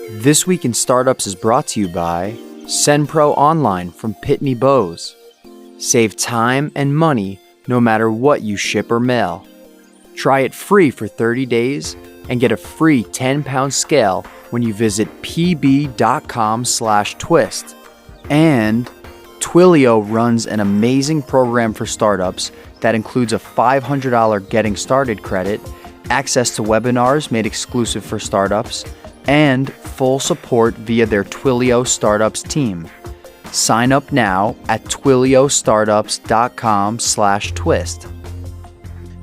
This Week in Startups is brought to you by SendPro Online from Pitney Bowes. Save time and money no matter what you ship or mail. Try it free for 30 days and get a free 10-pound scale when you visit pb.com/twist. And Twilio runs an amazing program for startups that includes a $500 getting started credit, access to webinars made exclusive for startups, and full support via their Twilio Startups team. Sign up now at twiliostartups.com/twist.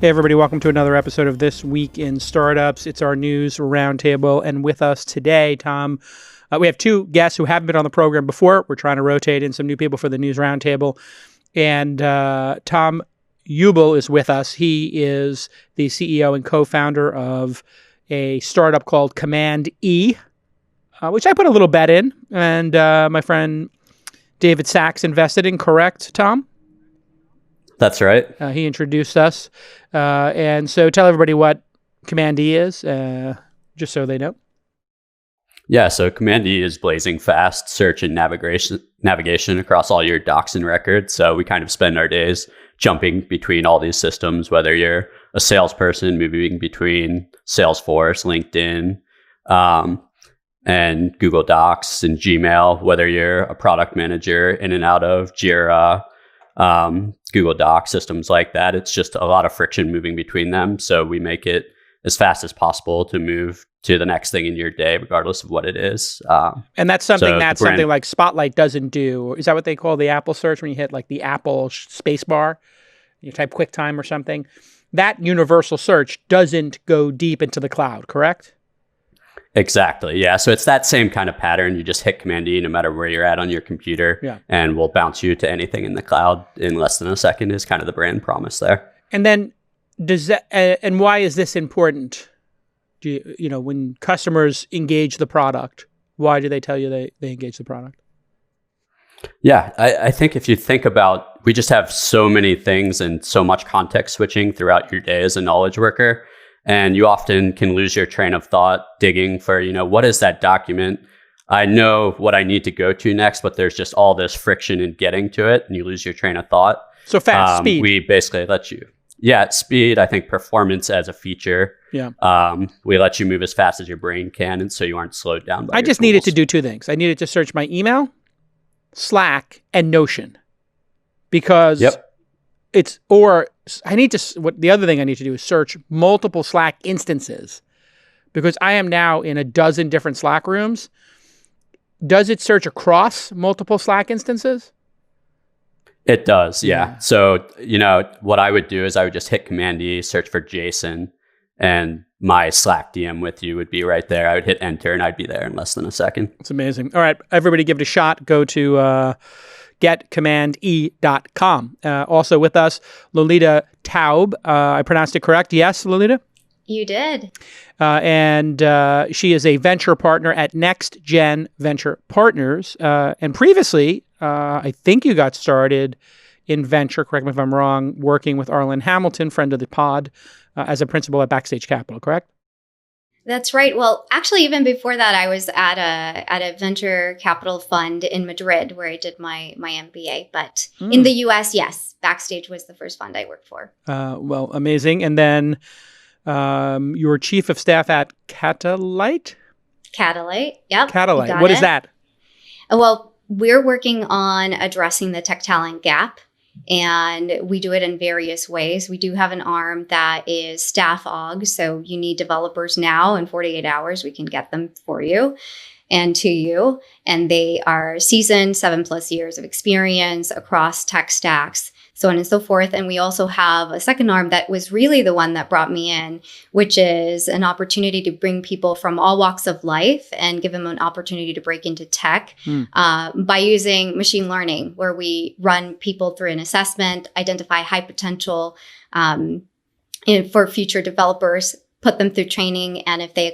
Hey everybody, welcome to another episode of This Week in Startups. It's our news roundtable, and with us today, Tom, we have two guests who haven't been on the program before. We're trying to rotate in some new people for the news roundtable, and Tom Uebel is with us. He is the CEO and co-founder of a startup called Command E, which I put a little bet in, and my friend David Sachs invested in, correct, Tom? That's right. He introduced us. And so tell everybody what Command E is, just so they know. Yeah, so Command E is blazing fast search and navigation across all your docs and records. So we kind of spend our days jumping between all these systems, whether you're a salesperson moving between Salesforce, LinkedIn, and Google Docs and Gmail, whether you're a product manager in and out of Jira, Google Docs, systems like that. It's just a lot of friction moving between them. So we make it as fast as possible to move to the next thing in your day, regardless of what it is. And that's something something like Spotlight doesn't do. Is that what they call the Apple search when you hit like the Apple space bar? You type QuickTime or something? That universal search doesn't go deep into the cloud, correct? Exactly. Yeah. So it's that same kind of pattern. You just hit Command E no matter where you're at on your computer, and we'll bounce you to anything in the cloud in less than a second is kind of the brand promise there. And then and why is this important? You know, when customers engage the product, why do they tell you they engage the product? Yeah, I think if you think about, we just have so many things and so much context switching throughout your day as a knowledge worker. And you often can lose your train of thought digging for, what is that document? I know what I need to go to next, but there's just all this friction in getting to it, and you lose your train of thought. So fast, speed. We basically let you. Yeah, speed. I think performance as a feature. Yeah. We let you move as fast as your brain can, and so you aren't slowed down by I just needed to do two things. I needed to search my email, Slack, and Notion. Because the other thing I need to do is search multiple Slack instances, because I am now in a dozen different Slack rooms. Does it search across multiple Slack instances? It does, yeah. So, what I would do is I would just hit Command E, search for Jason, and my Slack DM with you would be right there. I would hit enter, and I'd be there in less than a second. It's amazing. All right, everybody give it a shot. Go to getcommande.com. Also with us, Lolita Taub. I pronounced it correct? Yes, Lolita? You did. And she is a venture partner at Next Gen Venture Partners. And previously, I think you got started in venture, correct me if I'm wrong, working with Arlen Hamilton, friend of the pod, as a principal at Backstage Capital, correct? That's right. Well, actually, even before that, I was at a venture capital fund in Madrid where I did my MBA. But in the U.S., yes, Backstage was the first fund I worked for. Well, amazing. And then you were chief of staff at Catalyte? Catalyte, yep. Catalyte. What is that? Well, we're working on addressing the tech talent gap, and we do it in various ways. We do have an arm that is staff aug, so you need developers now. In 48 hours, we can get them for you and to you. And they are seasoned, 7+ years of experience across tech stacks, so on and so forth. And we also have a second arm that was really the one that brought me in, which is an opportunity to bring people from all walks of life and give them an opportunity to break into tech by using machine learning, where we run people through an assessment, identify high potential for future developers, put them through training, and if they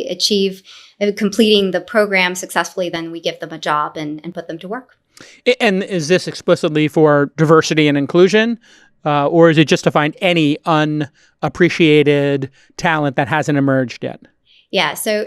achieve completing the program successfully, then we give them a job and put them to work. And is this explicitly for diversity and inclusion, or is it just to find any unappreciated talent that hasn't emerged yet? Yeah. So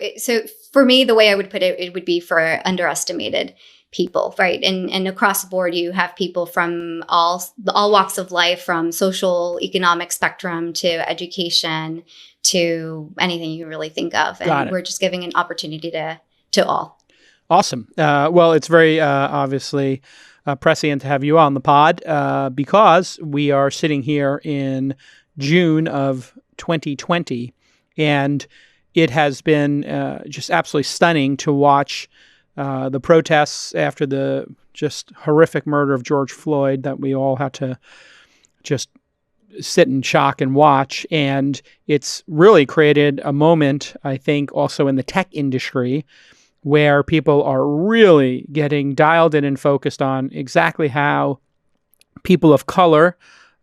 for me, the way I would put it, it would be for underestimated people, right? And across the board, you have people from all walks of life, from social, economic spectrum to education to anything you really think of. And we're just giving an opportunity to all. Awesome. Well, it's very obviously prescient to have you on the pod because we are sitting here in June of 2020, and it has been just absolutely stunning to watch the protests after the just horrific murder of George Floyd that we all had to just sit in shock and watch. And it's really created a moment, I think, also in the tech industry where people are really getting dialed in and focused on exactly how people of color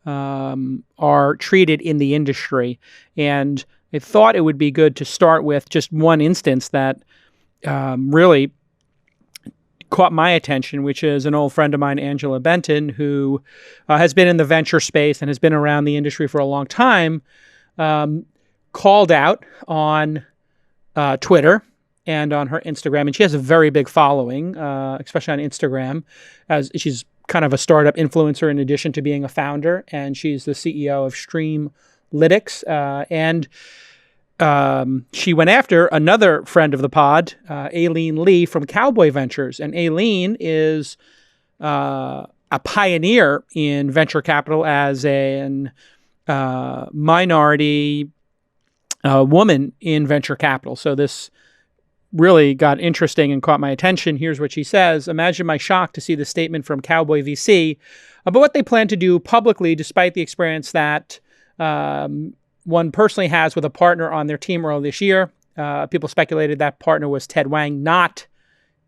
are treated in the industry. And I thought it would be good to start with just one instance that really caught my attention, which is an old friend of mine, Angela Benton, who has been in the venture space and has been around the industry for a long time, called out on Twitter and on her Instagram. And she has a very big following, especially on Instagram, as she's kind of a startup influencer in addition to being a founder. And she's the CEO of Streamlytics. And she went after another friend of the pod, Aileen Lee from Cowboy Ventures. And Aileen is a pioneer in venture capital as an minority woman in venture capital. So this really got interesting and caught my attention. Here's what she says. Imagine my shock to see the statement from Cowboy VC about what they plan to do publicly, despite the experience that one personally has with a partner on their team earlier this year. People speculated that partner was Ted Wang, not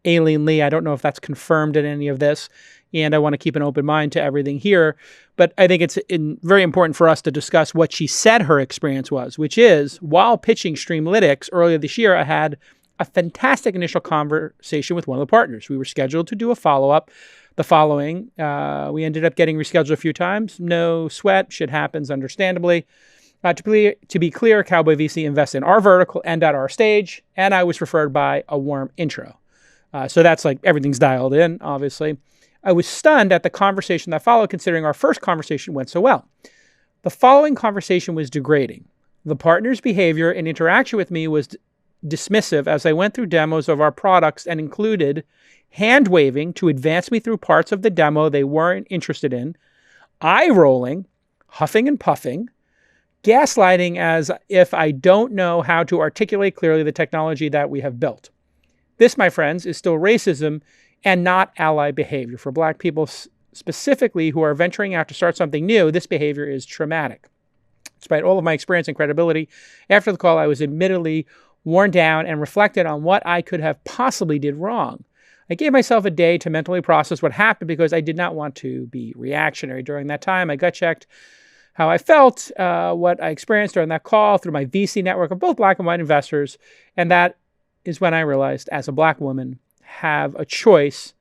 Aileen Lee. I don't know if that's confirmed in any of this, and I want to keep an open mind to everything here. But I think it's very important for us to discuss what she said her experience was, which is, while pitching Streamlytics earlier this year, I had a fantastic initial conversation with one of the partners. We were scheduled to do a follow-up the following. We ended up getting rescheduled a few times. No sweat. Shit happens, understandably. To be clear, Cowboy VC invests in our vertical and at our stage, and I was referred by a warm intro. So that's like everything's dialed in, obviously. I was stunned at the conversation that followed, considering our first conversation went so well. The following conversation was degrading. The partner's behavior and interaction with me was dismissive as I went through demos of our products and included hand-waving to advance me through parts of the demo they weren't interested in, eye-rolling, huffing and puffing, gaslighting as if I don't know how to articulate clearly the technology that we have built. This, my friends, is still racism and not ally behavior. For Black people specifically who are venturing out to start something new, this behavior is traumatic. Despite all of my experience and credibility, after the call, I was admittedly worn down and reflected on what I could have possibly did wrong. I gave myself a day to mentally process what happened because I did not want to be reactionary. During that time, I gut-checked how I felt, what I experienced during that call through my VC network of both Black and white investors. And that is when I realized, as a Black woman, have a choice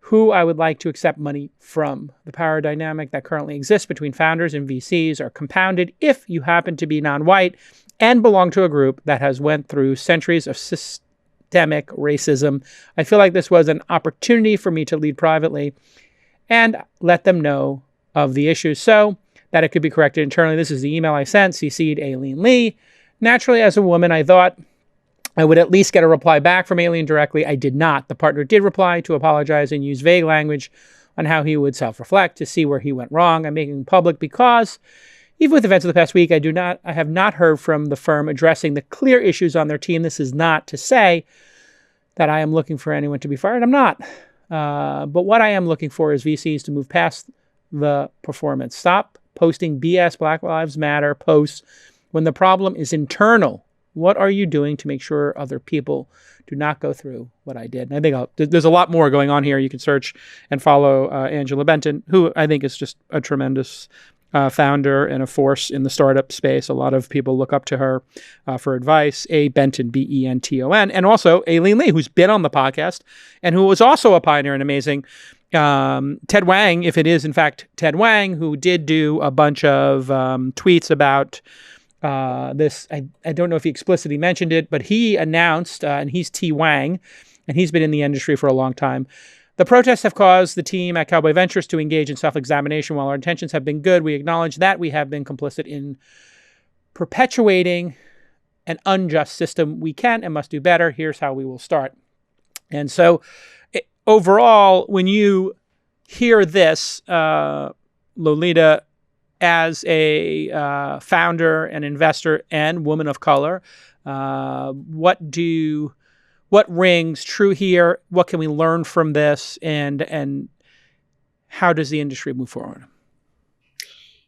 who I would like to accept money from. The power dynamic that currently exists between founders and VCs are compounded if you happen to be non-white and belong to a group that has went through centuries of systemic racism. I feel like this was an opportunity for me to lead privately and let them know of the issues so that it could be corrected internally. This is the email I sent, CC'd Aileen Lee. Naturally, as a woman, I thought I would at least get a reply back from Aileen directly. I did not. The partner did reply to apologize and use vague language on how he would self-reflect to see where he went wrong. I'm making it public because even with events of the past week, I have not heard from the firm addressing the clear issues on their team. This is not to say that I am looking for anyone to be fired. I'm not. But what I am looking for is VCs to move past the performance. Stop posting BS Black Lives Matter posts when the problem is internal. What are you doing to make sure other people do not go through what I did? And I think there's a lot more going on here. You can search and follow Angela Benton, who I think is just a tremendous founder and a force in the startup space. A lot of people look up to her for advice. A Benton, Benton, and also Aileen Lee, who's been on the podcast and who was also a pioneer and amazing. Ted Wang, if it is in fact Ted Wang, who did do a bunch of tweets about I don't know if he explicitly mentioned it, but he announced, and he's T. Wang, and he's been in the industry for a long time. The protests have caused the team at Cowboy Ventures to engage in self-examination. While our intentions have been good, we acknowledge that we have been complicit in perpetuating an unjust system. We can and must do better. Here's how we will start. And so overall, when you hear this, Lolita, as a founder and investor and woman of color, what rings true here? What can we learn from this? And how does the industry move forward?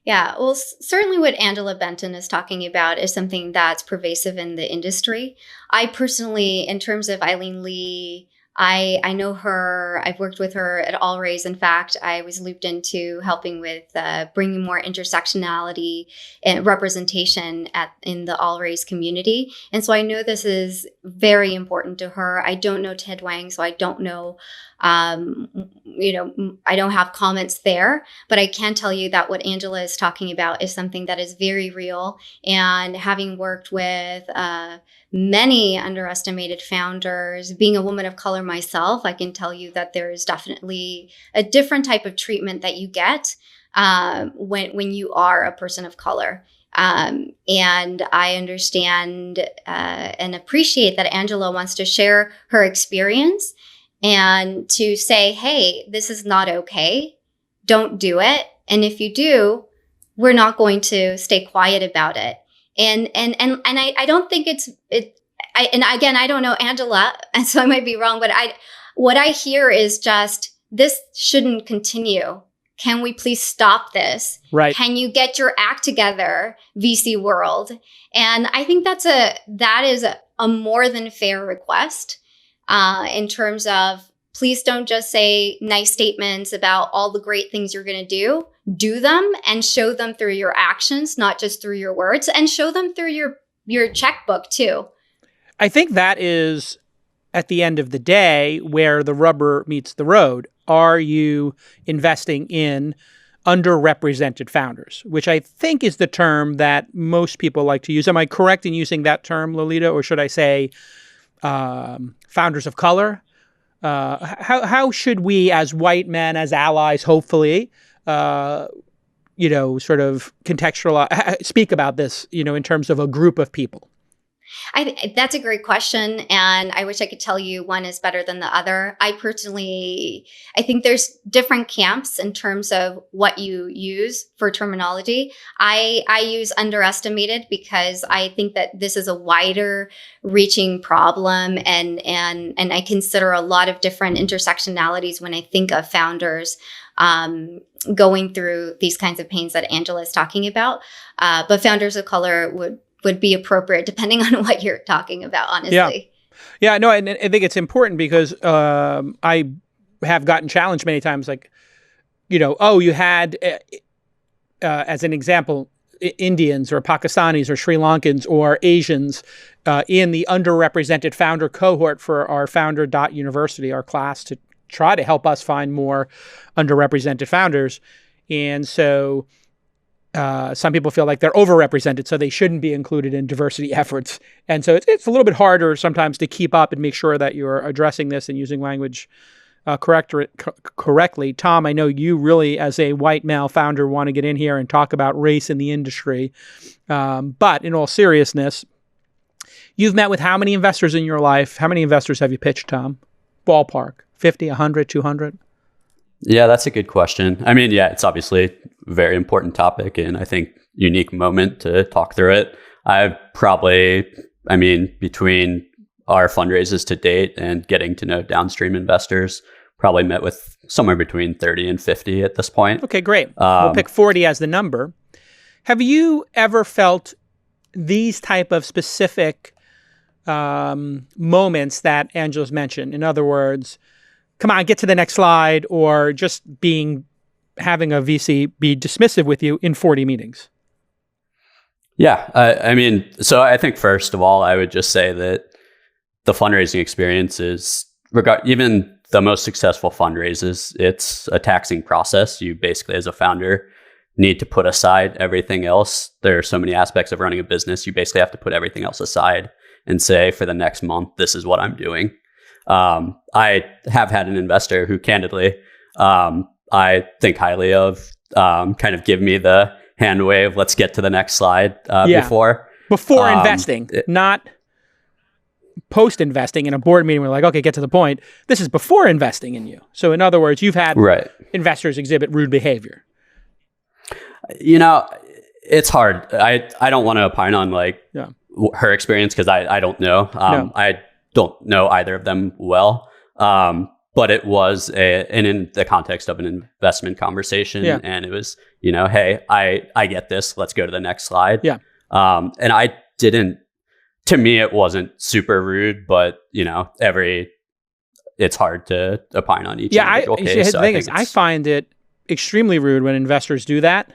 Yeah, well, certainly what Angela Benton is talking about is something that's pervasive in the industry. I personally, in terms of Eileen Lee, I know her. I've worked with her at All Raise. In fact, I was looped into helping with bringing more intersectionality and representation in the All Raise community. And so I know this is very important to her. I don't know Ted Wang, so I don't know, I don't have comments there, but I can tell you that what Angela is talking about is something that is very real. And having worked with many underestimated founders, being a woman of color myself, I can tell you that there is definitely a different type of treatment that you get when you are a person of color. And I understand and appreciate that Angela wants to share her experience and to say, hey, this is not okay. Don't do it. And if you do, we're not going to stay quiet about it. And I don't think and again, I don't know Angela, and so I might be wrong, but what I hear is just, this shouldn't continue. Can we please stop this? Right. Can you get your act together, VC world? And I think that is a more than fair request in terms of, please don't just say nice statements about all the great things you're going to do. Do them and show them through your actions, not just through your words, and show them through your checkbook too. I think that is, at the end of the day, where the rubber meets the road. Are you investing in underrepresented founders, which I think is the term that most people like to use? Am I correct in using that term, Lolita, or should I say founders of color? How should we, as white men, as allies, hopefully, sort of contextualize, speak about this, in terms of a group of people? That's a great question. And I wish I could tell you one is better than the other. I think there's different camps in terms of what you use for terminology. I use underestimated because I think that this is a wider reaching problem. And I consider a lot of different intersectionalities when I think of founders going through these kinds of pains that Angela is talking about. But founders of color would be appropriate depending on what you're talking about, honestly. Yeah, no, and I think it's important because I have gotten challenged many times, like, you had, as an example, Indians or Pakistanis or Sri Lankans or Asians in the underrepresented founder cohort for our founder.university, our class, to try to help us find more underrepresented founders. And so some people feel like they're overrepresented, so they shouldn't be included in diversity efforts. And so it's a little bit harder sometimes to keep up and make sure that you're addressing this and using language correctly. Tom, I know you really, as a white male founder, want to get in here and talk about race in the industry. But in all seriousness, you've met with how many investors in your life? How many investors have you pitched, Tom? Ballpark, 50, 100, 200? Yeah, that's a good question. I mean, yeah, it's obviously a very important topic and I think unique moment to talk through it. I've probably, between our fundraisers to date and getting to know downstream investors, probably met with somewhere between 30 and 50 at this point. Okay, great. We'll pick 40 as the number. Have you ever felt these type of specific moments that Angela's mentioned? In other words, come on, get to the next slide, or just having a VC be dismissive with you in 40 meetings? Yeah. So I think first of all, I would just say that the fundraising experience is, even the most successful fundraisers, it's a taxing process. You basically, as a founder, need to put aside everything else. There are so many aspects of running a business. You basically have to put everything else aside and say, for the next month, this is what I'm doing. I have had an investor who candidly, I think highly of, kind of give me the hand wave, let's get to the next slide before investing, not post-investing in a board meeting. We're like, okay, get to the point. This is before investing in you. So in other words, you've had investors exhibit rude behavior. It's hard. I don't want to opine on her experience because I don't know. I don't know either of them well. But it was in the context of an investment conversation, and it was, hey, I get this. Let's go to the next slide. Yeah. And I didn't. To me, it wasn't super rude, but it's hard to opine on each individual case. The thing is, I find it extremely rude when investors do that.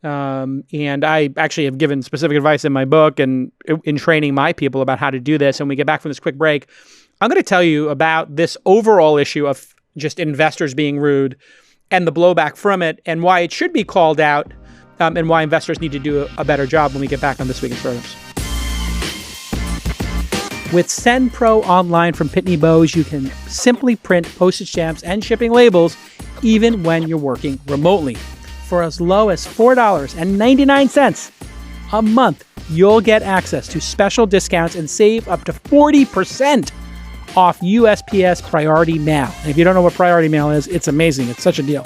And I actually have given specific advice in my book and in training my people about how to do this. And when we get back from this quick break, I'm going to tell you about this overall issue of just investors being rude and the blowback from it and why it should be called out, and why investors need to do a better job when we get back on This Week in Startups. With Send Pro Online from Pitney Bowes, you can simply print postage stamps and shipping labels even when you're working remotely. For as low as $4.99 a month, you'll get access to special discounts and save up to 40% off USPS Priority Mail. And if you don't know what Priority Mail is, it's amazing. It's such a deal.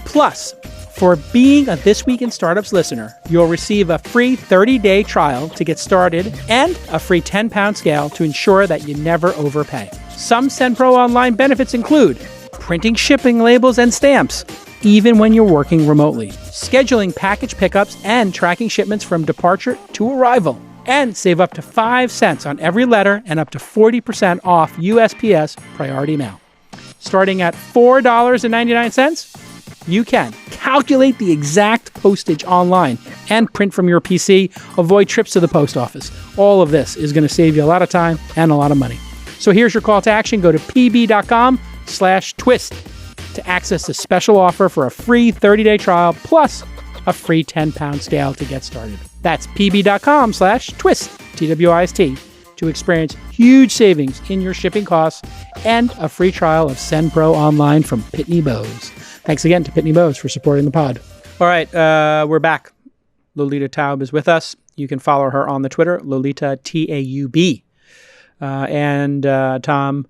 Plus, for being a This Week in Startups listener, you'll receive a free 30-day trial to get started and a free 10-pound scale to ensure that you never overpay. Some SendPro Online benefits include printing shipping labels and stamps, even when you're working remotely, scheduling package pickups and tracking shipments from departure to arrival, and save up to 5 cents on every letter and up to 40% off USPS Priority Mail. Starting at $4.99, you can calculate the exact postage online and print from your PC, avoid trips to the post office. All of this is going to save you a lot of time and a lot of money. So here's your call to action. Go to pb.com/twist to access a special offer for a free 30-day trial plus a free 10-pound scale to get started. That's pb.com/twist, TWIST, to experience huge savings in your shipping costs and a free trial of SendPro Online from Pitney Bowes. Thanks again to Pitney Bowes for supporting the pod. All right, we're back. Lolita Taub is with us. You can follow her on the Twitter, Lolita Taub. And Tom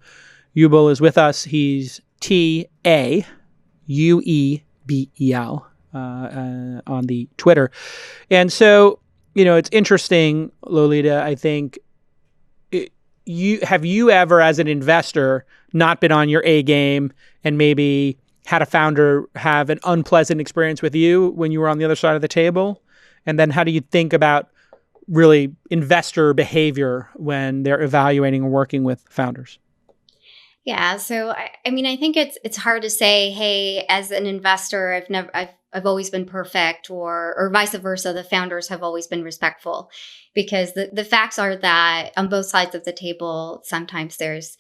Uebel is with us. He's TAUEBEL on the Twitter. And so, it's interesting, Lolita, I think, have you ever, as an investor, not been on your A game and maybe had a founder have an unpleasant experience with you when you were on the other side of the table? And then how do you think about really investor behavior when they're evaluating and working with founders? Yeah. So, I think it's hard to say, hey, as an investor, I've always been perfect, or vice versa. The founders have always been respectful, because the facts are that on both sides of the table, sometimes there's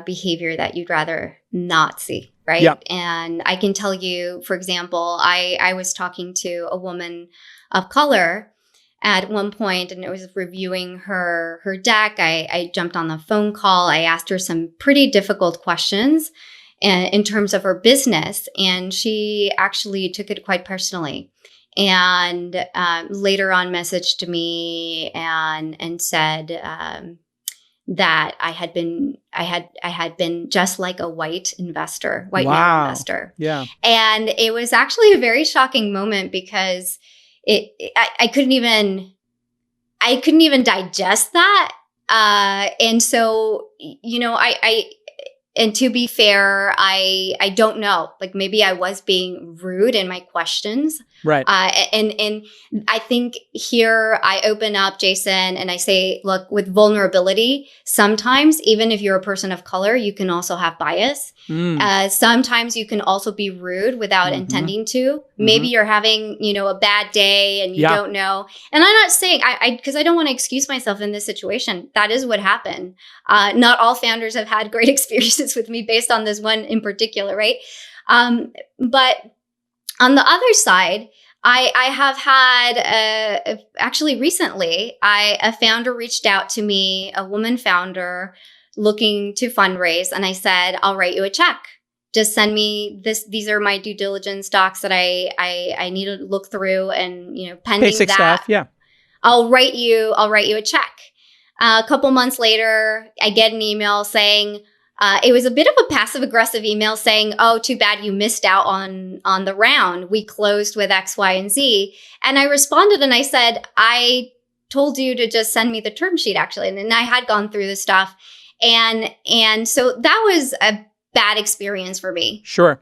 behavior that you'd rather not see. Right. Yep. And I can tell you, for example, I was talking to a woman of color at one point, and I was reviewing her deck. I jumped on the phone call. I asked her some pretty difficult questions in terms of her business, and she actually took it quite personally. And later on messaged me and said that I had been just like a white male investor. Yeah. And it was actually a very shocking moment, because I couldn't even digest that. And so, and to be fair, I don't know, like maybe I was being rude in my questions. Right. And I think here I open up, Jason, and I say, look, with vulnerability, sometimes even if you're a person of color, you can also have bias. Sometimes you can also be rude without intending to. Maybe you're having, a bad day and you don't know. And I'm not saying because I don't want to excuse myself in this situation. That is what happened. Not all founders have had great experiences with me based on this one in particular, right? But on the other side, I have had actually recently, a founder reached out to me, a woman founder looking to fundraise, and I said, I'll write you a check. Just send me this. These are my due diligence docs that I need to look through, and pending Basic that, stuff, yeah. I'll write you a check. A couple months later, I get an email saying, it was a bit of a passive aggressive email saying, "Oh, too bad you missed out on the round. We closed with X, Y, and Z." And I responded and I said, "I told you to just send me the term sheet, actually." And I had gone through the stuff, and so that was a bad experience for me. Sure.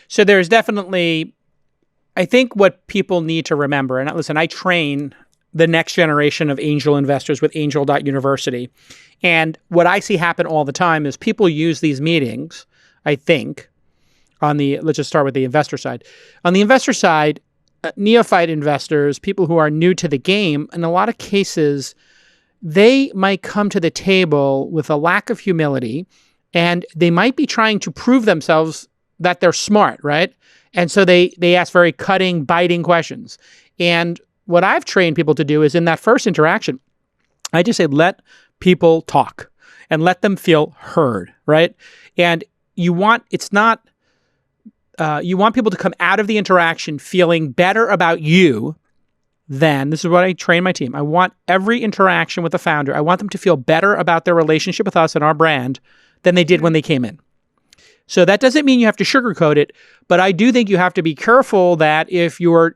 So there's definitely, I think what people need to remember, and listen, I train the next generation of angel investors with Angel.University. And what I see happen all the time is people use these meetings, I think, let's just start with the investor side. On the investor side, neophyte investors, people who are new to the game, in a lot of cases, they might come to the table with a lack of humility, and they might be trying to prove themselves that they're smart, right? And so they ask very cutting, biting questions. And what I've trained people to do is in that first interaction, I just say, let people talk and let them feel heard, right? And you want people to come out of the interaction feeling better about you than, this is what I train my team. I want every interaction with the founder, I want them to feel better about their relationship with us and our brand than they did when they came in. So that doesn't mean you have to sugarcoat it, but I do think you have to be careful that if you're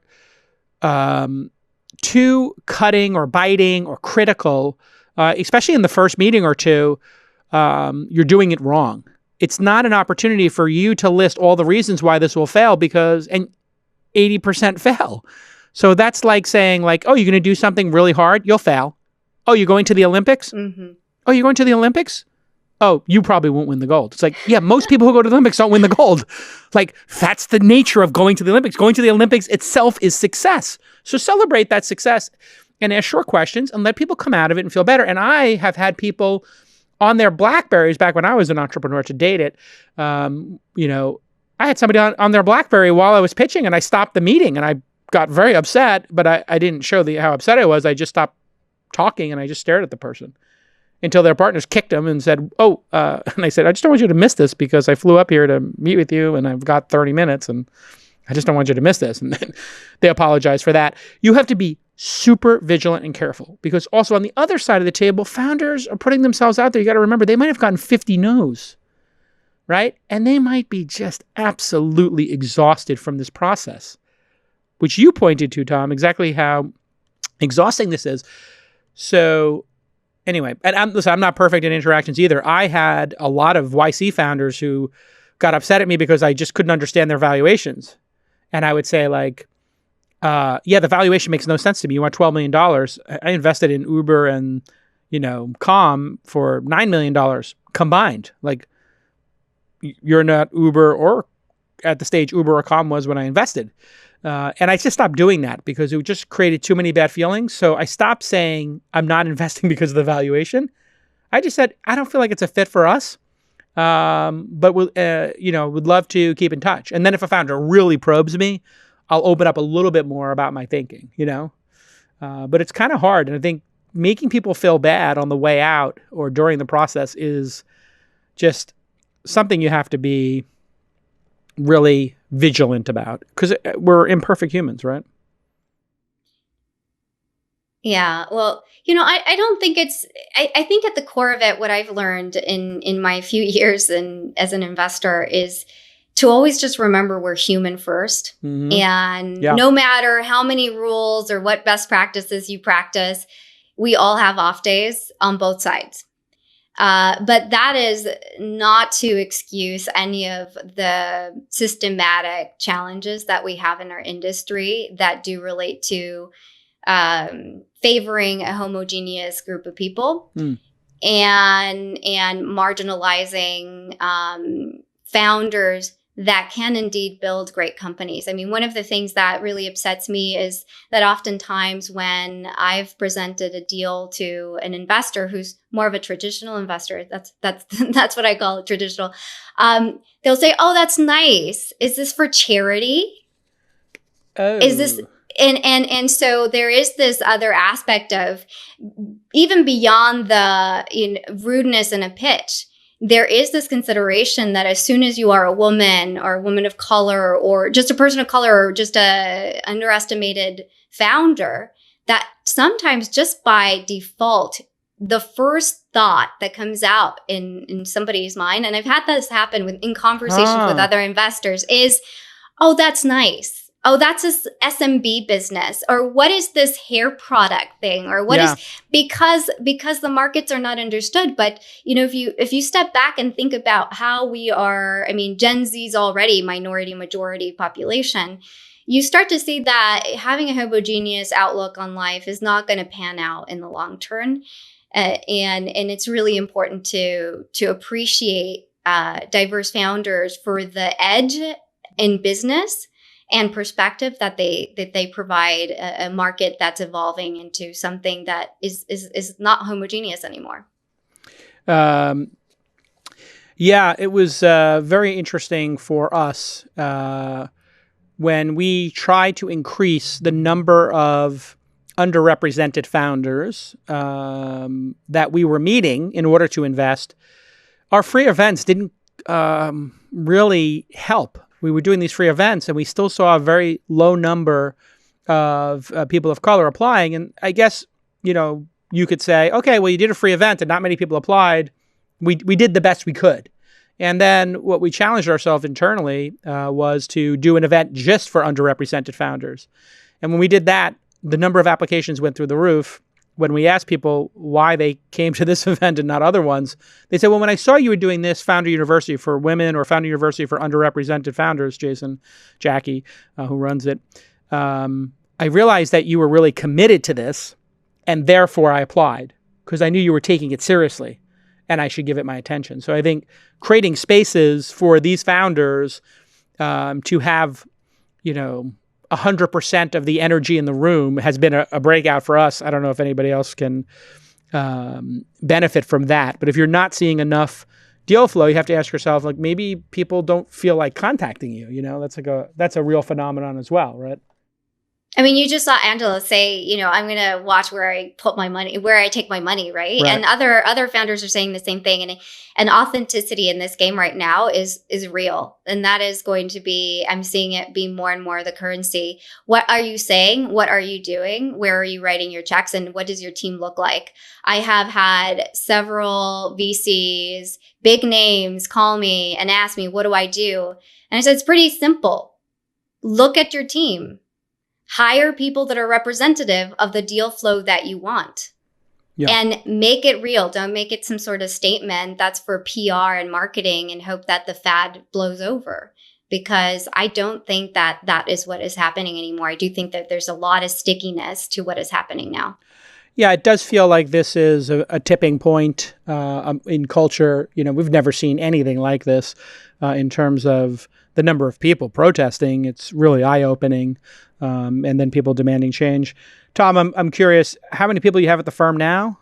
too cutting or biting or critical, especially in the first meeting or two, you're doing it wrong. It's not an opportunity for you to list all the reasons why this will fail and 80% fail. So that's like saying oh, you're going to do something really hard, you'll fail. Oh, you're going to the Olympics? Mm-hmm. Oh, you're going to the Olympics? Oh, you probably won't win the gold. It's yeah, most people who go to the Olympics don't win the gold. That's the nature of going to the Olympics. Going to the Olympics itself is success. So celebrate that success and ask short questions and let people come out of it and feel better. And I have had people on their BlackBerries back when I was an entrepreneur to date it. I had somebody on their BlackBerry while I was pitching, and I stopped the meeting and I got very upset, but I didn't show how upset I was. I just stopped talking and I just stared at the person until their partners kicked them and said, and I said, I just don't want you to miss this because I flew up here to meet with you and I've got 30 minutes and I just don't want you to miss this. And then they apologized for that. You have to be super vigilant and careful because also on the other side of the table, founders are putting themselves out there. You got to remember, they might have gotten 50 no's, right? And they might be just absolutely exhausted from this process, which you pointed to, Tom, exactly how exhausting this is. So anyway, and I'm not perfect in interactions either. I had a lot of YC founders who got upset at me because I just couldn't understand their valuations. And I would say the valuation makes no sense to me. You want $12 million. I invested in Uber and, Calm for $9 million combined. You're not Uber or at the stage Uber or Calm was when I invested. And I just stopped doing that because it just created too many bad feelings. So I stopped saying I'm not investing because of the valuation. I just said, I don't feel like it's a fit for us. But would love to keep in touch. And then if a founder really probes me, I'll open up a little bit more about my thinking, but it's kind of hard. And I think making people feel bad on the way out or during the process is just something you have to be really vigilant about because we're imperfect humans, right? Yeah. Well, I don't think I think at the core of it, what I've learned in my few years as an investor is to always just remember we're human first. Mm-hmm. And no matter how many rules or what best practices you practice, we all have off days on both sides. But that is not to excuse any of the systematic challenges that we have in our industry that do relate to favoring a homogeneous group of people and marginalizing founders that can indeed build great companies. I mean, one of the things that really upsets me is that oftentimes when I've presented a deal to an investor who's more of a traditional investor, that's what I call it, traditional, they'll say, "Oh, that's nice. Is this for charity? Oh. Is And so there is this other aspect of, even beyond the rudeness in a pitch, there is this consideration that as soon as you are a woman or a woman of color or just a person of color or just a underestimated founder, that sometimes just by default, the first thought that comes out in somebody's mind, and I've had this happen in conversations with other investors, is, oh, that's nice. Oh, that's a SMB business, or what is this hair product thing, or what is, because the markets are not understood. But if you step back and think about how we are, I mean, Gen Z's already minority majority population, you start to see that having a homogeneous outlook on life is not going to pan out in the long term, and it's really important to appreciate diverse founders for the edge in business and perspective that they provide a market that's evolving into something that is not homogeneous anymore. It was very interesting for us when we tried to increase the number of underrepresented founders that we were meeting in order to invest. Our free events didn't really help. We were doing these free events, and we still saw a very low number of people of color applying. And I guess, you could say, okay, well, you did a free event and not many people applied. We did the best we could. And then what we challenged ourselves internally was to do an event just for underrepresented founders. And when we did that, the number of applications went through the roof. When we asked people why they came to this event and not other ones, they said, well, when I saw you were doing this Founder University for women or Founder University for underrepresented founders, Jackie, who runs it, I realized that you were really committed to this, and therefore I applied because I knew you were taking it seriously and I should give it my attention. So I think creating spaces for these founders to have, 100% of the energy in the room has been a breakout for us. I don't know if anybody else can benefit from that. But if you're not seeing enough deal flow, you have to ask yourself, like, maybe people don't feel like contacting you. That's a real phenomenon as well, right? I mean, you just saw Angela say, I'm going to watch where I put my money, where I take my money, right? And other founders are saying the same thing. And authenticity in this game right now is real. And that is going to be, I'm seeing it be more and more the currency. What are you saying? What are you doing? Where are you writing your checks? And what does your team look like? I have had several VCs, big names, call me and ask me, what do I do? And I said, it's pretty simple. Look at your team. Hire people that are representative of the deal flow that you want. And make it real. Don't make it some sort of statement that's for PR and marketing and hope that the fad blows over. Because I don't think that is what is happening anymore. I do think that there's a lot of stickiness to what is happening now. Yeah, it does feel like this is a tipping point in culture. We've never seen anything like this in terms of the number of people protesting. It's really eye-opening. And then people demanding change. Tom, I'm curious, how many people you have at the firm now?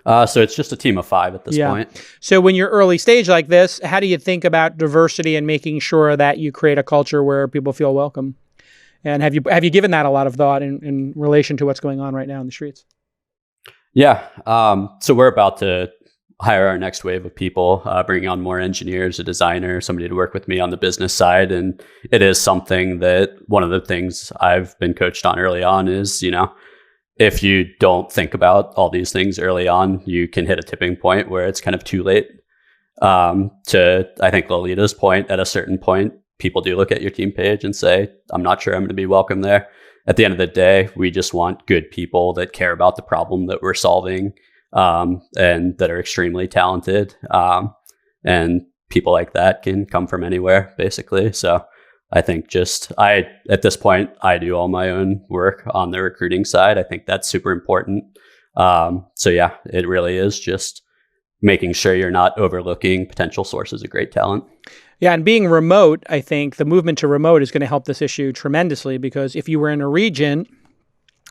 So it's just a team of 5 at this point. So when you're early stage like this, how do you think about diversity and making sure that you create a culture where people feel welcome? And have you given that a lot of thought in relation to what's going on right now in the streets? Yeah. So we're about to hire our next wave of people, bringing on more engineers, a designer, somebody to work with me on the business side. And it is something that one of the things I've been coached on early on is, if you don't think about all these things early on, you can hit a tipping point where it's kind of too late. To, I think, Lolita's point, at a certain point, people do look at your team page and say, I'm not sure I'm going to be welcome there. At the end of the day, we just want good people that care about the problem that we're solving, and that are extremely talented. And people like that can come from anywhere, basically. So I think at this point, I do all my own work on the recruiting side. I think that's super important. So yeah, it really is just making sure you're not overlooking potential sources of great talent. Yeah, and being remote, I think the movement to remote is going to help this issue tremendously, because if you were in a region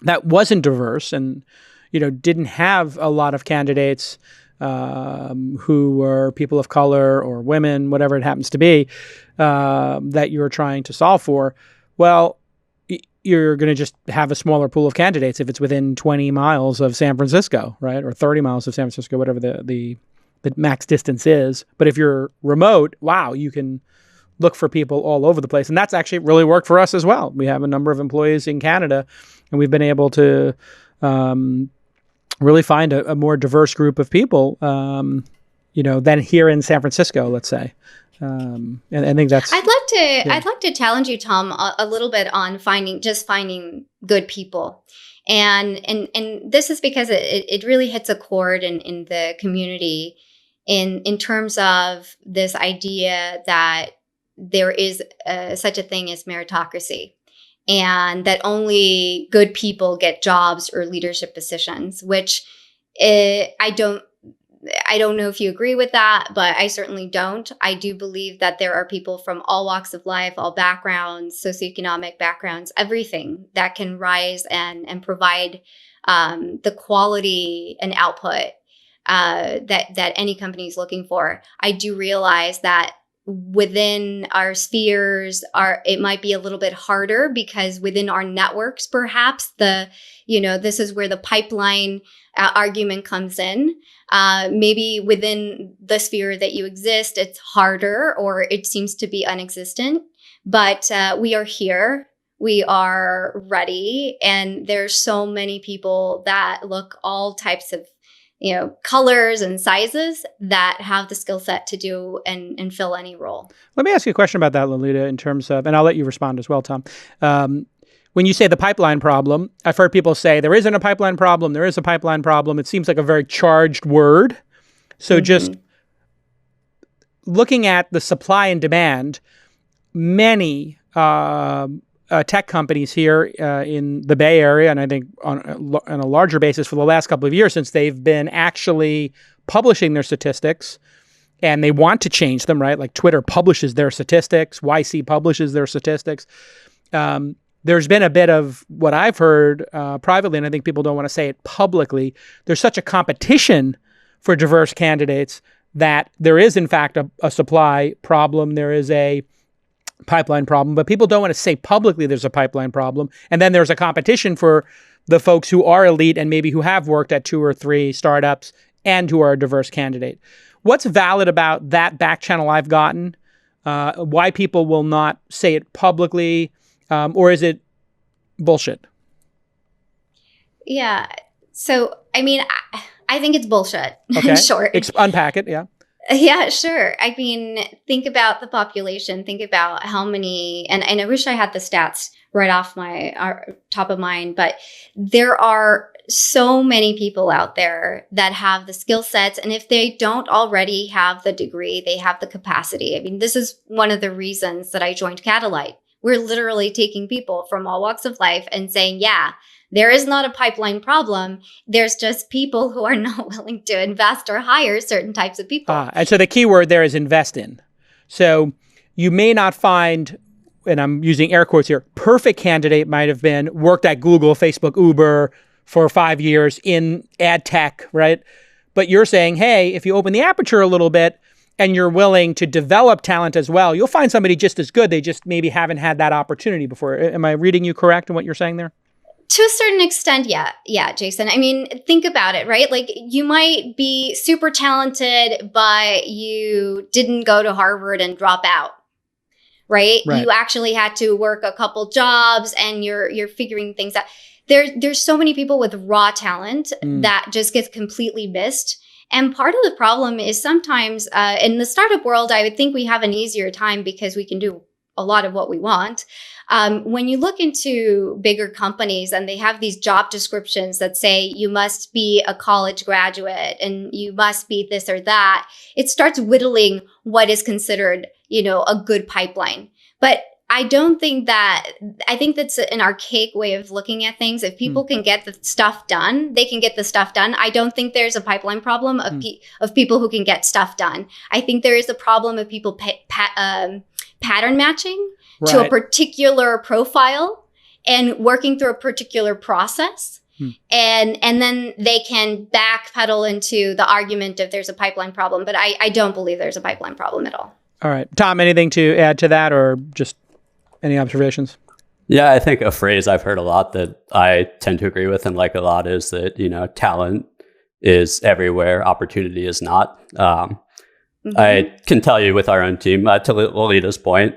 that wasn't diverse and didn't have a lot of candidates who were people of color or women, whatever it happens to be, that you're trying to solve for, well, you're going to just have a smaller pool of candidates if it's within 20 miles of San Francisco, right? Or 30 miles of San Francisco, whatever the max distance is. But if you're remote, wow, you can look for people all over the place. And that's actually really worked for us as well. We have a number of employees in Canada, and we've been able to really find a more diverse group of people, than here in San Francisco, let's say. And I think that's. I'd like to challenge you, Tom, a little bit on finding good people, and this is because it really hits a chord in the community, in terms of this idea that there is such a thing as meritocracy, and that only good people get jobs or leadership positions, which I don't know if you agree with that, but I certainly don't. I do believe that there are people from all walks of life, all backgrounds, socioeconomic backgrounds, everything that can rise and provide the quality and output that any company is looking for. I do realize that within our spheres, it might be a little bit harder because within our networks, perhaps this is where the pipeline argument comes in. Maybe within the sphere that you exist, it's harder or it seems to be unexistent. But we are here. We are ready. And there's so many people that look all types of colors and sizes that have the skill set to do and fill any role. Let me ask you a question about that, Lolita, in terms of, and I'll let you respond as well, Tom. When you say the pipeline problem, I've heard people say there isn't a pipeline problem, there is a pipeline problem. It seems like a very charged word. So just looking at the supply and demand, many tech companies here in the Bay Area, and I think on a larger basis for the last couple of years since they've been actually publishing their statistics, and they want to change them, right? Like Twitter publishes their statistics, YC publishes their statistics. There's been a bit of what I've heard privately, and I think people don't want to say it publicly. There's such a competition for diverse candidates that there is, in fact, a supply problem. There is a pipeline problem, but people don't want to say publicly there's a pipeline problem. And then there's a competition for the folks who are elite and maybe who have worked at 2 or 3 startups and who are a diverse candidate. What's valid about that back channel I've gotten? Why people will not say it publicly? Or is it bullshit? Yeah. So, I mean, I think it's bullshit. Okay. In short. Unpack it. Yeah. Yeah, sure. I mean, think about the population. Think about how many, and I wish I had the stats right off my top of mind, but there are so many people out there that have the skill sets. And if they don't already have the degree, they have the capacity. I mean, this is one of the reasons that I joined Catalyte. We're literally taking people from all walks of life and saying, yeah, there is not a pipeline problem. There's just people who are not willing to invest or hire certain types of people. And so the key word there is invest in. So you may not find, and I'm using air quotes here, perfect candidate might have been worked at Google, Facebook, Uber for 5 years in ad tech, right? But you're saying, hey, if you open the aperture a little bit and you're willing to develop talent as well, you'll find somebody just as good. They just maybe haven't had that opportunity before. Am I reading you correct in what you're saying there? To a certain extent, yeah. Yeah, Jason. I mean, think about it, right? Like you might be super talented, but you didn't go to Harvard and drop out, right? You actually had to work a couple jobs and you're figuring things out. There's so many people with raw talent that just gets completely missed. And part of the problem is sometimes in the startup world, I would think we have an easier time because we can do a lot of what we want. When you look into bigger companies and they have these job descriptions that say you must be a college graduate and you must be this or that, it starts whittling what is considered, a good pipeline. But I think that's an archaic way of looking at things. If people can get the stuff done, they can get the stuff done. I don't think there's a pipeline problem of people who can get stuff done. I think there is a problem of people pattern matching to a particular profile and working through a particular process. And then they can backpedal into the argument if there's a pipeline problem. But I don't believe there's a pipeline problem at all. All right. Tom, anything to add to that or just any observations? Yeah, I think a phrase I've heard a lot that I tend to agree with and like a lot is that, talent is everywhere, opportunity is not. I can tell you with our own team, to Lolita's point,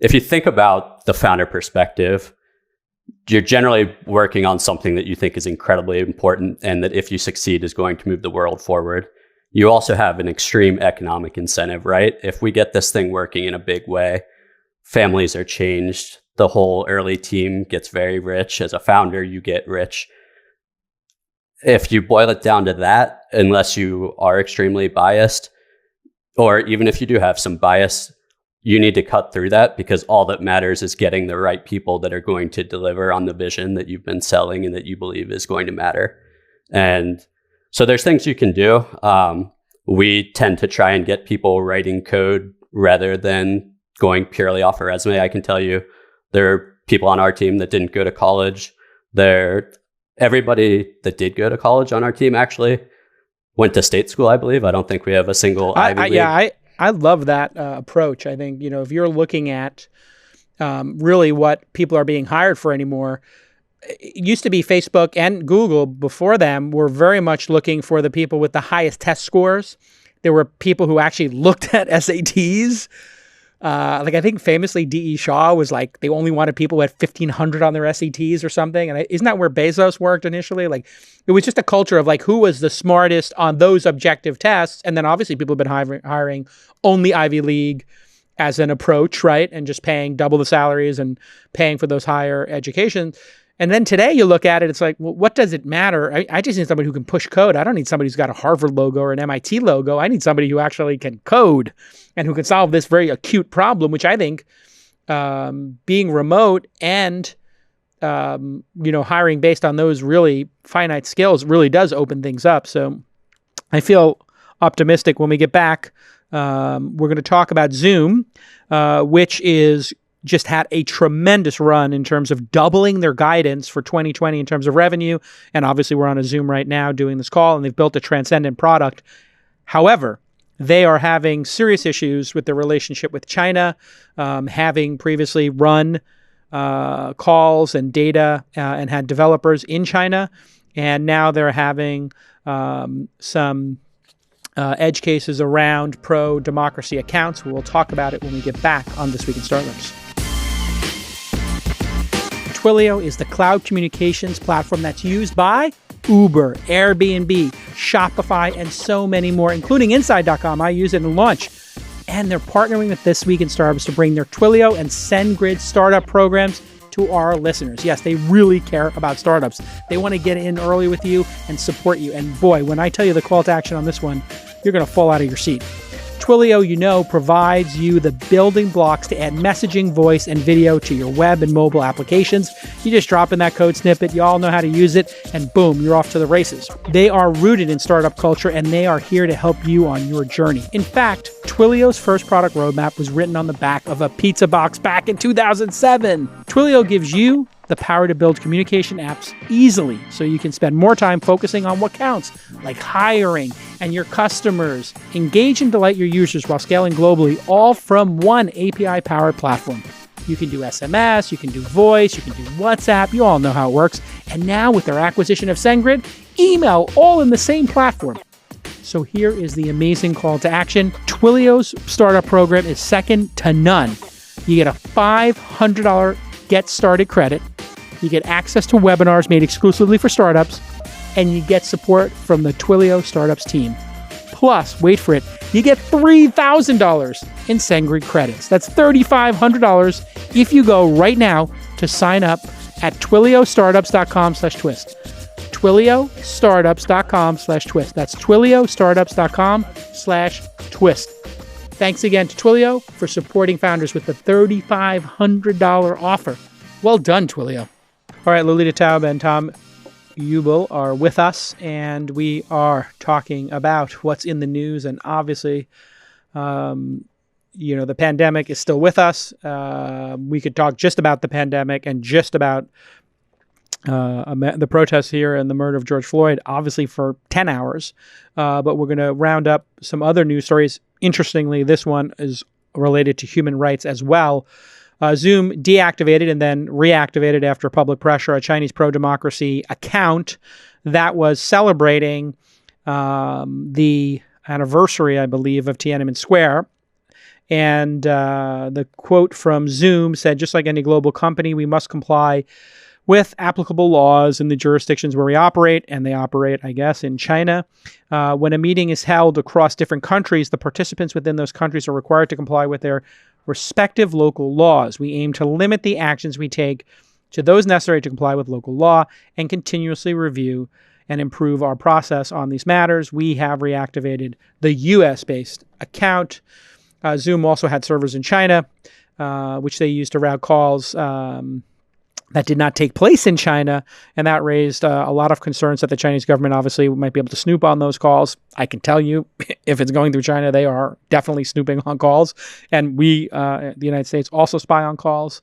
if you think about the founder perspective, you're generally working on something that you think is incredibly important and that if you succeed is going to move the world forward. You also have an extreme economic incentive, right? If we get this thing working in a big way, families are changed. The whole early team gets very rich. As a founder, you get rich. If you boil it down to that, unless you are extremely biased, or even if you do have some bias, you need to cut through that because all that matters is getting the right people that are going to deliver on the vision that you've been selling and that you believe is going to matter. And so there's things you can do. We tend to try and get people writing code rather than going purely off a resume. I can tell you there are people on our team that didn't go to college. Everybody that did go to college on our team actually went to state school, I believe. I don't think we have a single Ivy League. Yeah, I love that approach. I think, if you're looking at really what people are being hired for anymore, it used to be Facebook and Google before them were very much looking for the people with the highest test scores. There were people who actually looked at SATs. I think famously D.E. Shaw was like, they only wanted people who had 1,500 on their SATs or something. And isn't that where Bezos worked initially? Like, it was just a culture of like, who was the smartest on those objective tests? And then obviously people have been hiring only Ivy League as an approach, right? And just paying double the salaries and paying for those higher education. And then today you look at it, it's like, well, what does it matter? I just need somebody who can push code. I don't need somebody who's got a Harvard logo or an MIT logo. I need somebody who actually can code and who can solve this very acute problem, which I think being remote and, hiring based on those really finite skills really does open things up. So I feel optimistic when we get back. We're going to talk about Zoom, which is just had a tremendous run in terms of doubling their guidance for 2020 in terms of revenue. And obviously we're on a Zoom right now doing this call and they've built a transcendent product. However, they are having serious issues with their relationship with China, having previously run calls and data and had developers in China. And now they're having some edge cases around pro-democracy accounts. We'll talk about it when we get back on This Week in Startups. Twilio is the cloud communications platform that's used by Uber, Airbnb, Shopify, and so many more, including Inside.com. I use it in launch. And they're partnering with This Week in Startups to bring their Twilio and SendGrid startup programs to our listeners. Yes, they really care about startups. They want to get in early with you and support you. And boy, when I tell you the call to action on this one, you're going to fall out of your seat. Twilio, provides you the building blocks to add messaging, voice, and video to your web and mobile applications. You just drop in that code snippet, you all know how to use it, and boom, you're off to the races. They are rooted in startup culture, and they are here to help you on your journey. In fact, Twilio's first product roadmap was written on the back of a pizza box back in 2007. Twilio gives you the power to build communication apps easily so you can spend more time focusing on what counts, like hiring and your customers. Engage and delight your users while scaling globally, all from one API-powered platform. You can do SMS, you can do voice, you can do WhatsApp, you all know how it works. And now with their acquisition of SendGrid, email, all in the same platform. So here is the amazing call to action. Twilio's startup program is second to none. You get a $500 Get Started credit. You get access to webinars made exclusively for startups, and you get support from the Twilio Startups team. Plus, wait for it, you get $3,000 in SendGrid credits. That's $3,500 if you go right now to sign up at twiliostartups.com/twist. twiliostartups.com/twist. That's twiliostartups.com/twist. Thanks again to Twilio for supporting founders with the $3,500 offer. Well done, Twilio. All right, Lolita Taub and Tom Uebel are with us, and we are talking about what's in the news. And obviously, the pandemic is still with us. We could talk just about the pandemic and just about the protests here and the murder of George Floyd, obviously for 10 hours. But we're going to round up some other news stories. Interestingly, this one is related to human rights as well. Zoom deactivated and then reactivated after public pressure a Chinese pro-democracy account that was celebrating the anniversary, I believe, of Tiananmen Square. And the quote from Zoom said, just like any global company, we must comply with applicable laws in the jurisdictions where we operate, and they operate, I guess, in China. When a meeting is held across different countries, the participants within those countries are required to comply with their respective local laws. We aim to limit the actions we take to those necessary to comply with local law and continuously review and improve our process on these matters. We have reactivated the US-based account. Zoom also had servers in China, which they used to route calls that did not take place in China, and that raised a lot of concerns that the Chinese government obviously might be able to snoop on those calls. I can tell you, if it's going through China, they are definitely snooping on calls, and we, the United States, also spy on calls.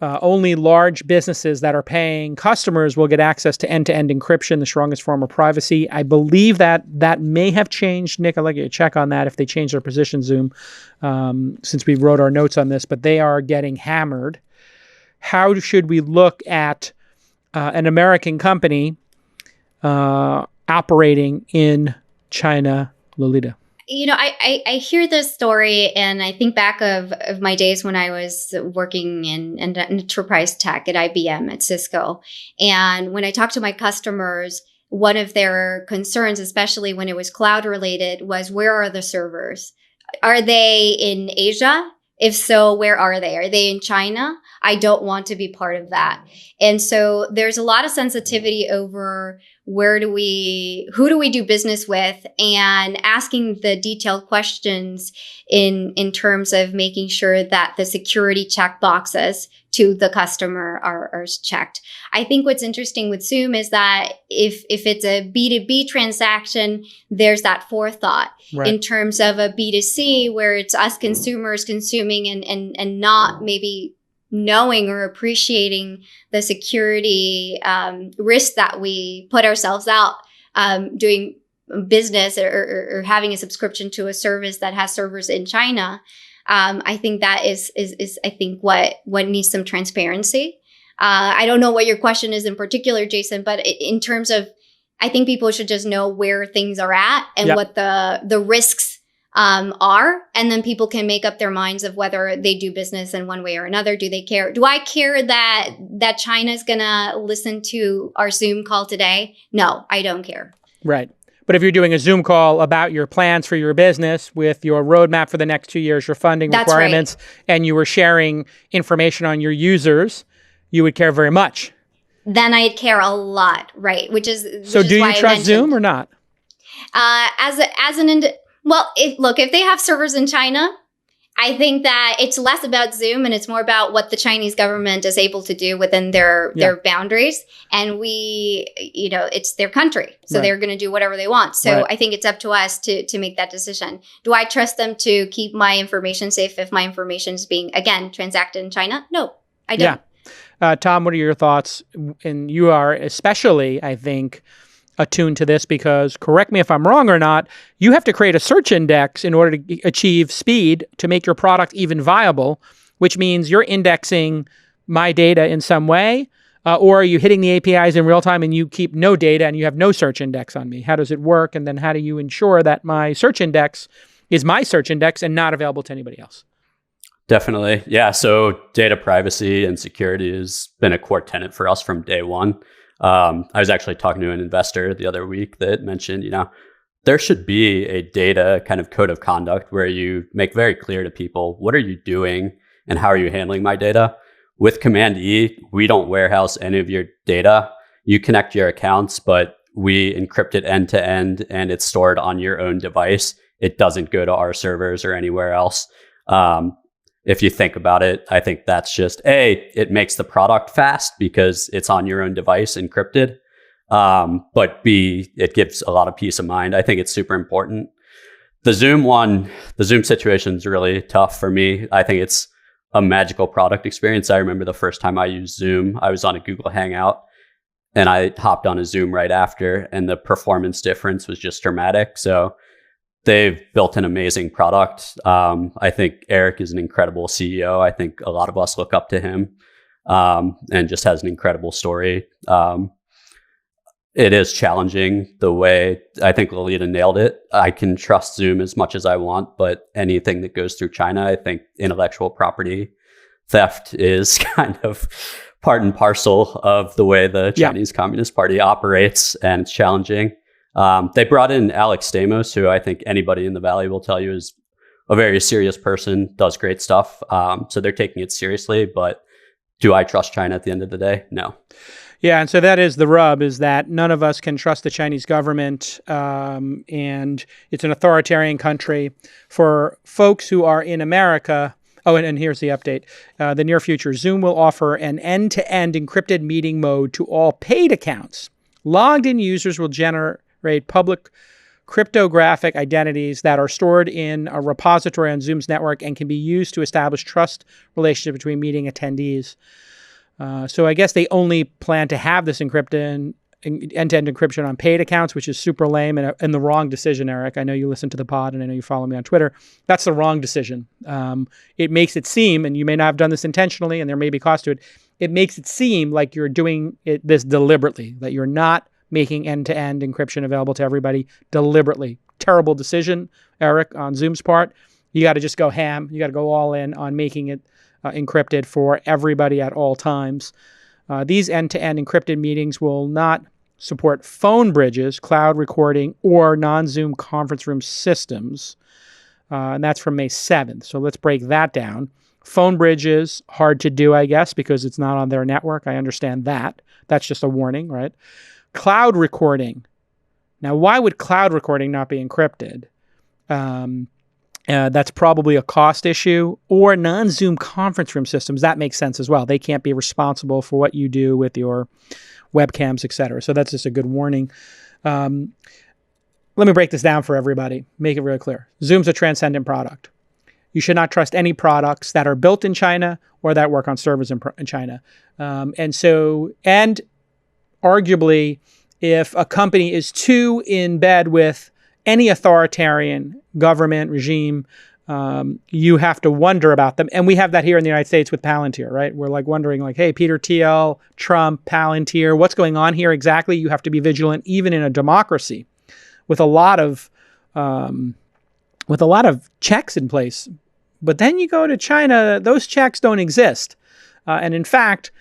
Only large businesses that are paying customers will get access to end-to-end encryption, the strongest form of privacy. I believe that may have changed. Nick, I'd like you to check on that if they changed their position, Zoom, since we wrote our notes on this, but they are getting hammered. How should we look at an American company operating in China, Lolita? I hear this story and I think back of my days when I was working in enterprise tech at IBM, at Cisco. And when I talked to my customers, one of their concerns, especially when it was cloud related, was where are the servers? Are they in Asia? If so, where are they? Are they in China? I don't want to be part of that. And so there's a lot of sensitivity over who do we do business with, and asking the detailed questions in terms of making sure that the security check boxes to the customer are checked. I think what's interesting with Zoom is that if it's a B2B transaction, there's that forethought. Right. In terms of a B2C, where it's us consumers consuming and not maybe knowing or appreciating the security risk that we put ourselves out doing business or having a subscription to a service that has servers in China. I think that is I think what needs some transparency. I don't know what your question is in particular, Jason, but in terms of, I think people should just know where things are at and what the risks are, and then people can make up their minds of whether they do business in one way or another. Do they care? Do I care that China's gonna listen to our Zoom call today? No, I don't care. Right. But if you're doing a Zoom call about your plans for your business with your roadmap for the next 2 years, your funding requirements, and you were sharing information on your users, you would care very much. Then I'd care a lot, right? Which is so. Do you trust Zoom or not? Well, if they have servers in China, I think that it's less about Zoom and it's more about what the Chinese government is able to do within their boundaries. And it's their country. So they're going to do whatever they want. So I think it's up to us to make that decision. Do I trust them to keep my information safe if my information is being, again, transacted in China? No, I don't. Yeah. Tom, what are your thoughts? And you are especially, I think, attuned to this because, correct me if I'm wrong or not, you have to create a search index in order to achieve speed to make your product even viable, which means you're indexing my data in some way, or are you hitting the APIs in real time and you keep no data and you have no search index on me? How does it work? And then how do you ensure that my search index is my search index and not available to anybody else? Definitely. Yeah. So data privacy and security has been a core tenet for us from day one. I was actually talking to an investor the other week that mentioned, there should be a data kind of code of conduct where you make very clear to people, what are you doing and how are you handling my data? With Command E, we don't warehouse any of your data. You connect your accounts, but we encrypt it end to end and it's stored on your own device. It doesn't go to our servers or anywhere else. If you think about it, I think that's just it makes the product fast because it's on your own device encrypted. But B, it gives a lot of peace of mind. I think it's super important. The Zoom situation is really tough for me. I think it's a magical product experience. I remember the first time I used Zoom, I was on a Google Hangout and I hopped on a Zoom right after, and the performance difference was just dramatic. So they've built an amazing product. I think Eric is an incredible CEO. I think a lot of us look up to him, and just has an incredible story. It is challenging the way I think Lolita nailed it. I can trust Zoom as much as I want, but anything that goes through China, I think intellectual property theft is kind of part and parcel of the way the Chinese Communist Party operates, and it's challenging. They brought in Alex Stamos, who I think anybody in the Valley will tell you is a very serious person, does great stuff. So they're taking it seriously, but do I trust China at the end of the day? No. Yeah, and so that is the rub, is that none of us can trust the Chinese government, and it's an authoritarian country. For folks who are in America, and here's the update. The near future, Zoom will offer an end-to-end encrypted meeting mode to all paid accounts. Logged-in users will generate public cryptographic identities that are stored in a repository on Zoom's network and can be used to establish trust relationship between meeting attendees. So I guess they only plan to have this end-to-end encryption on paid accounts, which is super lame and the wrong decision, Eric. I know you listen to the pod and I know you follow me on Twitter. That's the wrong decision. It makes it seem, and you may not have done this intentionally and there may be cost to it, it makes it seem like you're doing this deliberately, that you're not making end-to-end encryption available to everybody deliberately. Terrible decision, Eric, on Zoom's part. You got to just go ham. You got to go all in on making it encrypted for everybody at all times. These end-to-end encrypted meetings will not support phone bridges, cloud recording, or non-Zoom conference room systems. And that's from May 7th. So let's break that down. Phone bridges, hard to do, I guess, because it's not on their network. I understand that. That's just a warning, right? Cloud recording. Now, why would cloud recording not be encrypted? That's probably a cost issue. Or non-Zoom conference room systems. That makes sense as well. They can't be responsible for what you do with your webcams, et cetera. So that's just a good warning. Let me break this down for everybody. Make it really clear. Zoom's a transcendent product. You should not trust any products that are built in China or that work on servers in China. And arguably, if a company is too in bed with any authoritarian government regime, you have to wonder about them. And we have that here in the United States with Palantir, right? We're like wondering like, hey, Peter Thiel, Trump, Palantir, what's going on here exactly? You have to be vigilant even in a democracy with a lot of checks in place. But then you go to China, those checks don't exist. And in fact,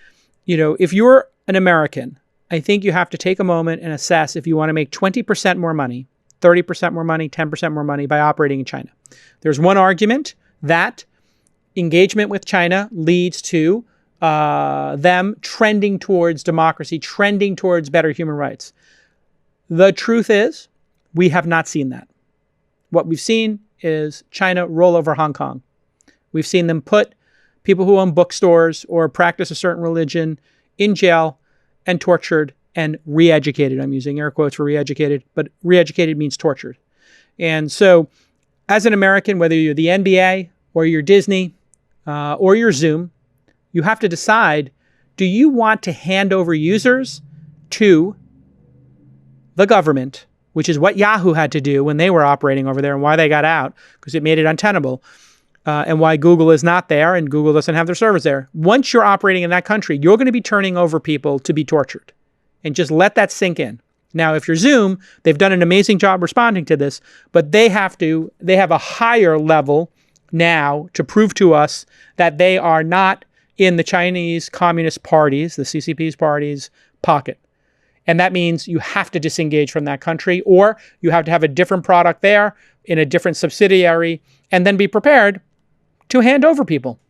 if you're an American, I think you have to take a moment and assess if you want to make 20% more money, 30% more money, 10% more money by operating in China. There's one argument that engagement with China leads to them trending towards democracy, trending towards better human rights. The truth is, we have not seen that. What we've seen is China roll over Hong Kong. We've seen them put people who own bookstores or practice a certain religion in jail and tortured and re-educated. I'm using air quotes for re-educated, but re-educated means tortured. And so as an American, whether you're the NBA or you're Disney or you're Zoom, you have to decide, do you want to hand over users to the government, which is what Yahoo had to do when they were operating over there and why they got out, because it made it untenable, and why Google is not there and Google doesn't have their servers there. Once you're operating in that country, you're going to be turning over people to be tortured. And just let that sink in. Now, if you're Zoom, they've done an amazing job responding to this, but they have a higher level now to prove to us that they are not in the Chinese Communist Party's, the CCP's party's pocket. And that means you have to disengage from that country, or you have to have a different product there in a different subsidiary, and then be prepared to hand over people.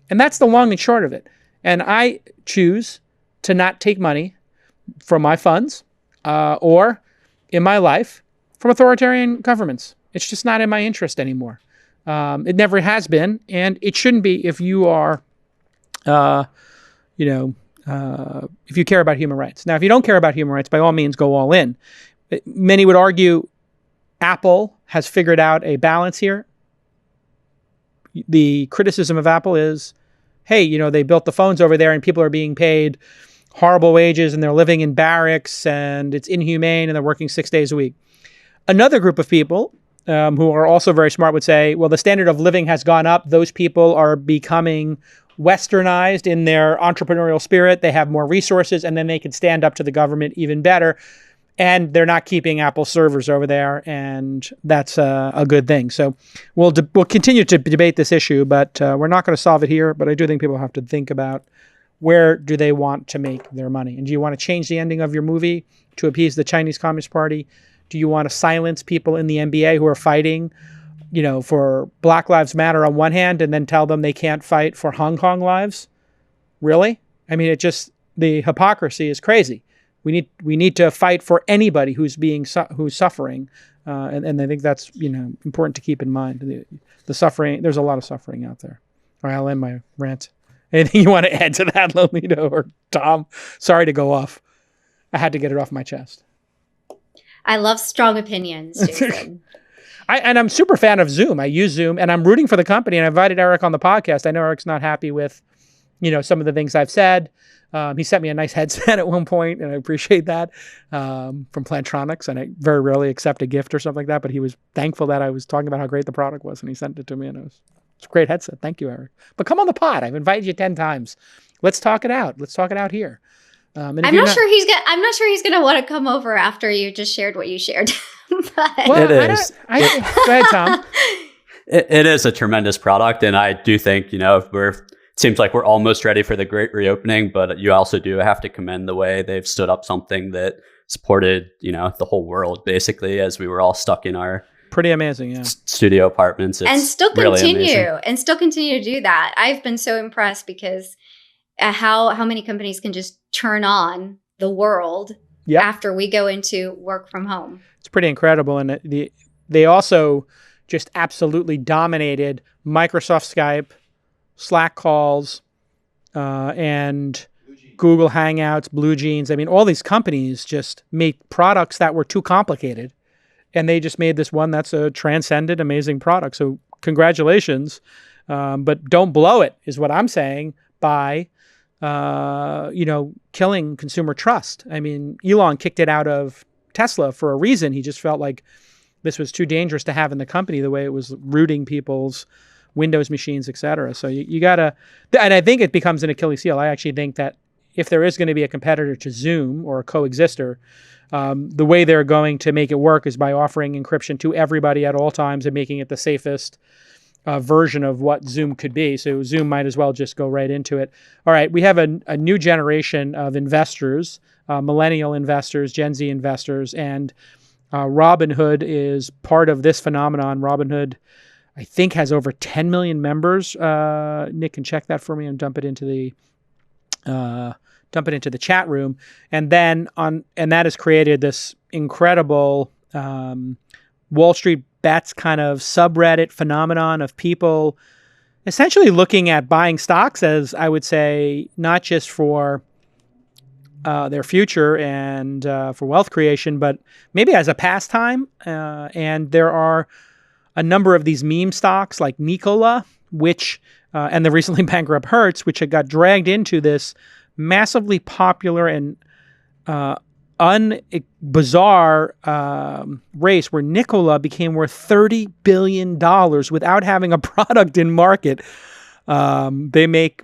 And that's the long and short of it. And I choose to not take money from my funds or in my life from authoritarian governments. It's just not in my interest anymore. It never has been, and it shouldn't be if you are, if you care about human rights. Now, if you don't care about human rights, by all means, go all in. Many would argue Apple has figured out a balance here. The criticism of Apple is, hey, they built the phones over there and people are being paid horrible wages and they're living in barracks and it's inhumane and they're working 6 days a week. Another group of people who are also very smart, would say, well, the standard of living has gone up. Those people are becoming westernized in their entrepreneurial spirit. They have more resources, and then they can stand up to the government even better. And they're not keeping Apple servers over there, and that's a good thing. So we'll continue to debate this issue, but we're not going to solve it here. But I do think people have to think about, where do they want to make their money? And do you want to change the ending of your movie to appease the Chinese Communist Party? Do you want to silence people in the NBA who are fighting, for Black Lives Matter on one hand, and then tell them they can't fight for Hong Kong lives? Really? I mean, the hypocrisy is crazy. We need to fight for anybody who's suffering, and I think that's important to keep in mind. The suffering. There's a lot of suffering out there. All right, I'll end my rant. Anything you want to add to that, Lolita or Tom? Sorry to go off. I had to get it off my chest. I love strong opinions, Jason. I'm super fan of Zoom. I use Zoom, and I'm rooting for the company. And I invited Eric on the podcast. I know Eric's not happy with, some of the things I've said. He sent me a nice headset at one point, and I appreciate that, from Plantronics. And I very rarely accept a gift or something like that, but he was thankful that I was talking about how great the product was, and he sent it to me, and it's a great headset. Thank you, Eric. But come on the pod. I've invited you 10 times. Let's talk it out. Let's talk it out here. I'm not sure he's gonna want to come over after you just shared what you shared. Well, it is. Go ahead, Tom. It is a tremendous product, and I do think it seems like we're almost ready for the great reopening. But you also do have to commend the way they've stood up something that supported the whole world, basically, as we were all stuck in our pretty amazing, yeah, studio apartments. And still really continue to do that. I've been so impressed because how many companies can just turn on the world after we go into work from home. It's pretty incredible. And they also just absolutely dominated Microsoft Skype, Slack calls, and Google Hangouts, Blue Jeans. I mean, all these companies just made products that were too complicated. And they just made this one that's a transcendent, amazing product. So congratulations. But don't blow it, is what I'm saying, by killing consumer trust. I mean, Elon kicked it out of Tesla for a reason. He just felt like this was too dangerous to have in the company, the way it was rooting people's Windows machines, et cetera. So you gotta, and I think it becomes an Achilles heel. I actually think that if there is going to be a competitor to Zoom or a coexister, the way they're going to make it work is by offering encryption to everybody at all times and making it the safest version of what Zoom could be. So Zoom might as well just go right into it. All right, we have a new generation of investors, millennial investors, Gen Z investors, and Robinhood is part of this phenomenon. Robinhood, I think, has over 10 million members. Nick can check that for me and dump it into the chat room. And then that has created this incredible WallStreetBets kind of subreddit phenomenon of people essentially looking at buying stocks as, I would say, not just for their future and for wealth creation, but maybe as a pastime. And there are a number of these meme stocks like Nikola, which and the recently bankrupt Hertz, which had got dragged into this massively popular and bizarre race where Nikola became worth $30 billion without having a product in market. They make,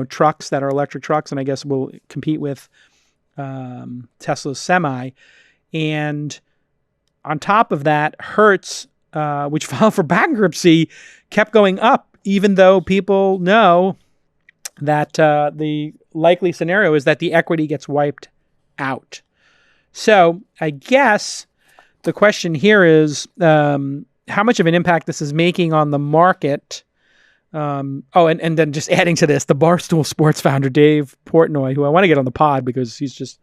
trucks that are electric trucks, and I guess will compete with Tesla's Semi. And on top of that, Hertz, which filed for bankruptcy, kept going up, even though people know that the likely scenario is that the equity gets wiped out. So I guess the question here is how much of an impact this is making on the market. And then just adding to this, the Barstool Sports founder, Dave Portnoy, who I want to get on the pod because he's just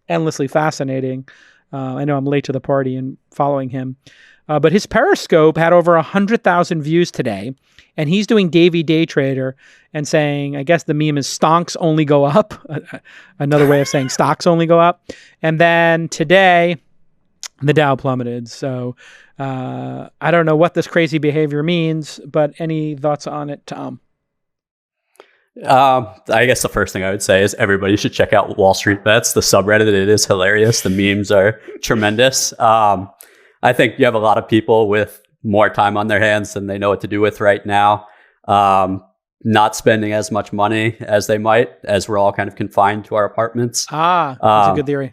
endlessly fascinating. I know I'm late to the party in following him. But his Periscope had over 100,000 views today, and he's doing Davey Day Trader and saying, I guess the meme is stonks only go up. Another way of saying stocks only go up. And then today, the Dow plummeted. So I don't know what this crazy behavior means, but any thoughts on it, Tom? I guess the first thing I would say is everybody should check out WallStreetBets, the subreddit. It is hilarious. The memes are tremendous. I think you have a lot of people with more time on their hands than they know what to do with right now. Not spending as much money as they might, as we're all kind of confined to our apartments. That's a good theory.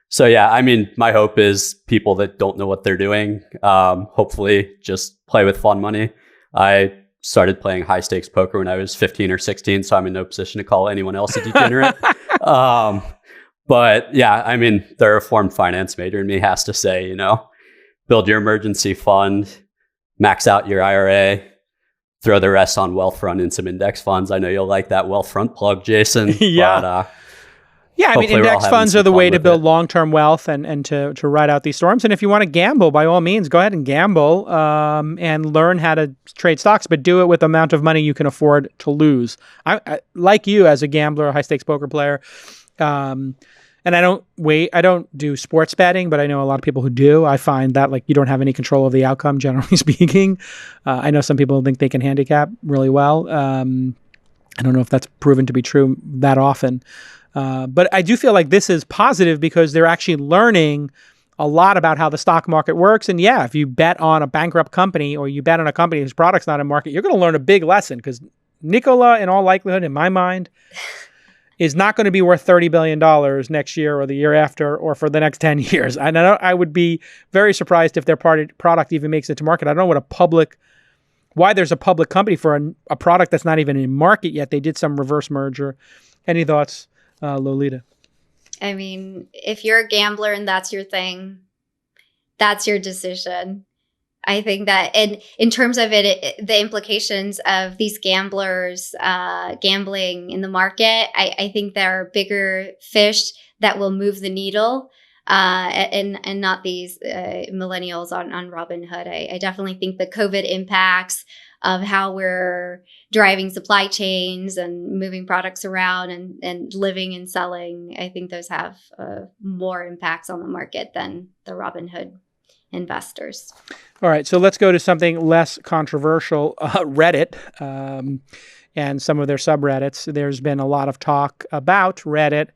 So yeah, I mean, my hope is people that don't know what they're doing, hopefully just play with fun money. I started playing high stakes poker when I was 15 or 16, so I'm in no position to call anyone else a degenerate. But yeah, I mean, the reformed finance major in me has to say, build your emergency fund, max out your IRA, throw the rest on Wealthfront and some index funds. I know you'll like that Wealthfront plug, Jason. Yeah. But, yeah, I mean, index funds are the way to build long-term wealth and to ride out these storms. And if you want to gamble, by all means, go ahead and gamble and learn how to trade stocks, but do it with the amount of money you can afford to lose. I like you as a gambler, a high-stakes poker player, and I don't do sports betting, but I know a lot of people who do. I find that you don't have any control of the outcome, generally speaking. I know some people think they can handicap really well. I don't know if that's proven to be true that often. But I do feel like this is positive because they're actually learning a lot about how the stock market works. And yeah, if you bet on a bankrupt company or you bet on a company whose product's not in market, you're going to learn a big lesson because Nikola, in all likelihood, in my mind, is not going to be worth $30 billion next year or the year after or for the next 10 years. And I would be very surprised if their product even makes it to market. I don't know why there's a public company for a product that's not even in market yet. They did some reverse merger. Any thoughts, Lolita? I mean, if you're a gambler and that's your thing, that's your decision. I think that in terms of the implications of these gamblers gambling in the market, I think there are bigger fish that will move the needle and not these millennials on Robinhood. I definitely think the COVID impacts of how we're driving supply chains and moving products around and living and selling, I think those have more impacts on the market than the Robinhood investors. All right, so let's go to something less controversial, Reddit, and some of their subreddits. There's been a lot of talk about Reddit,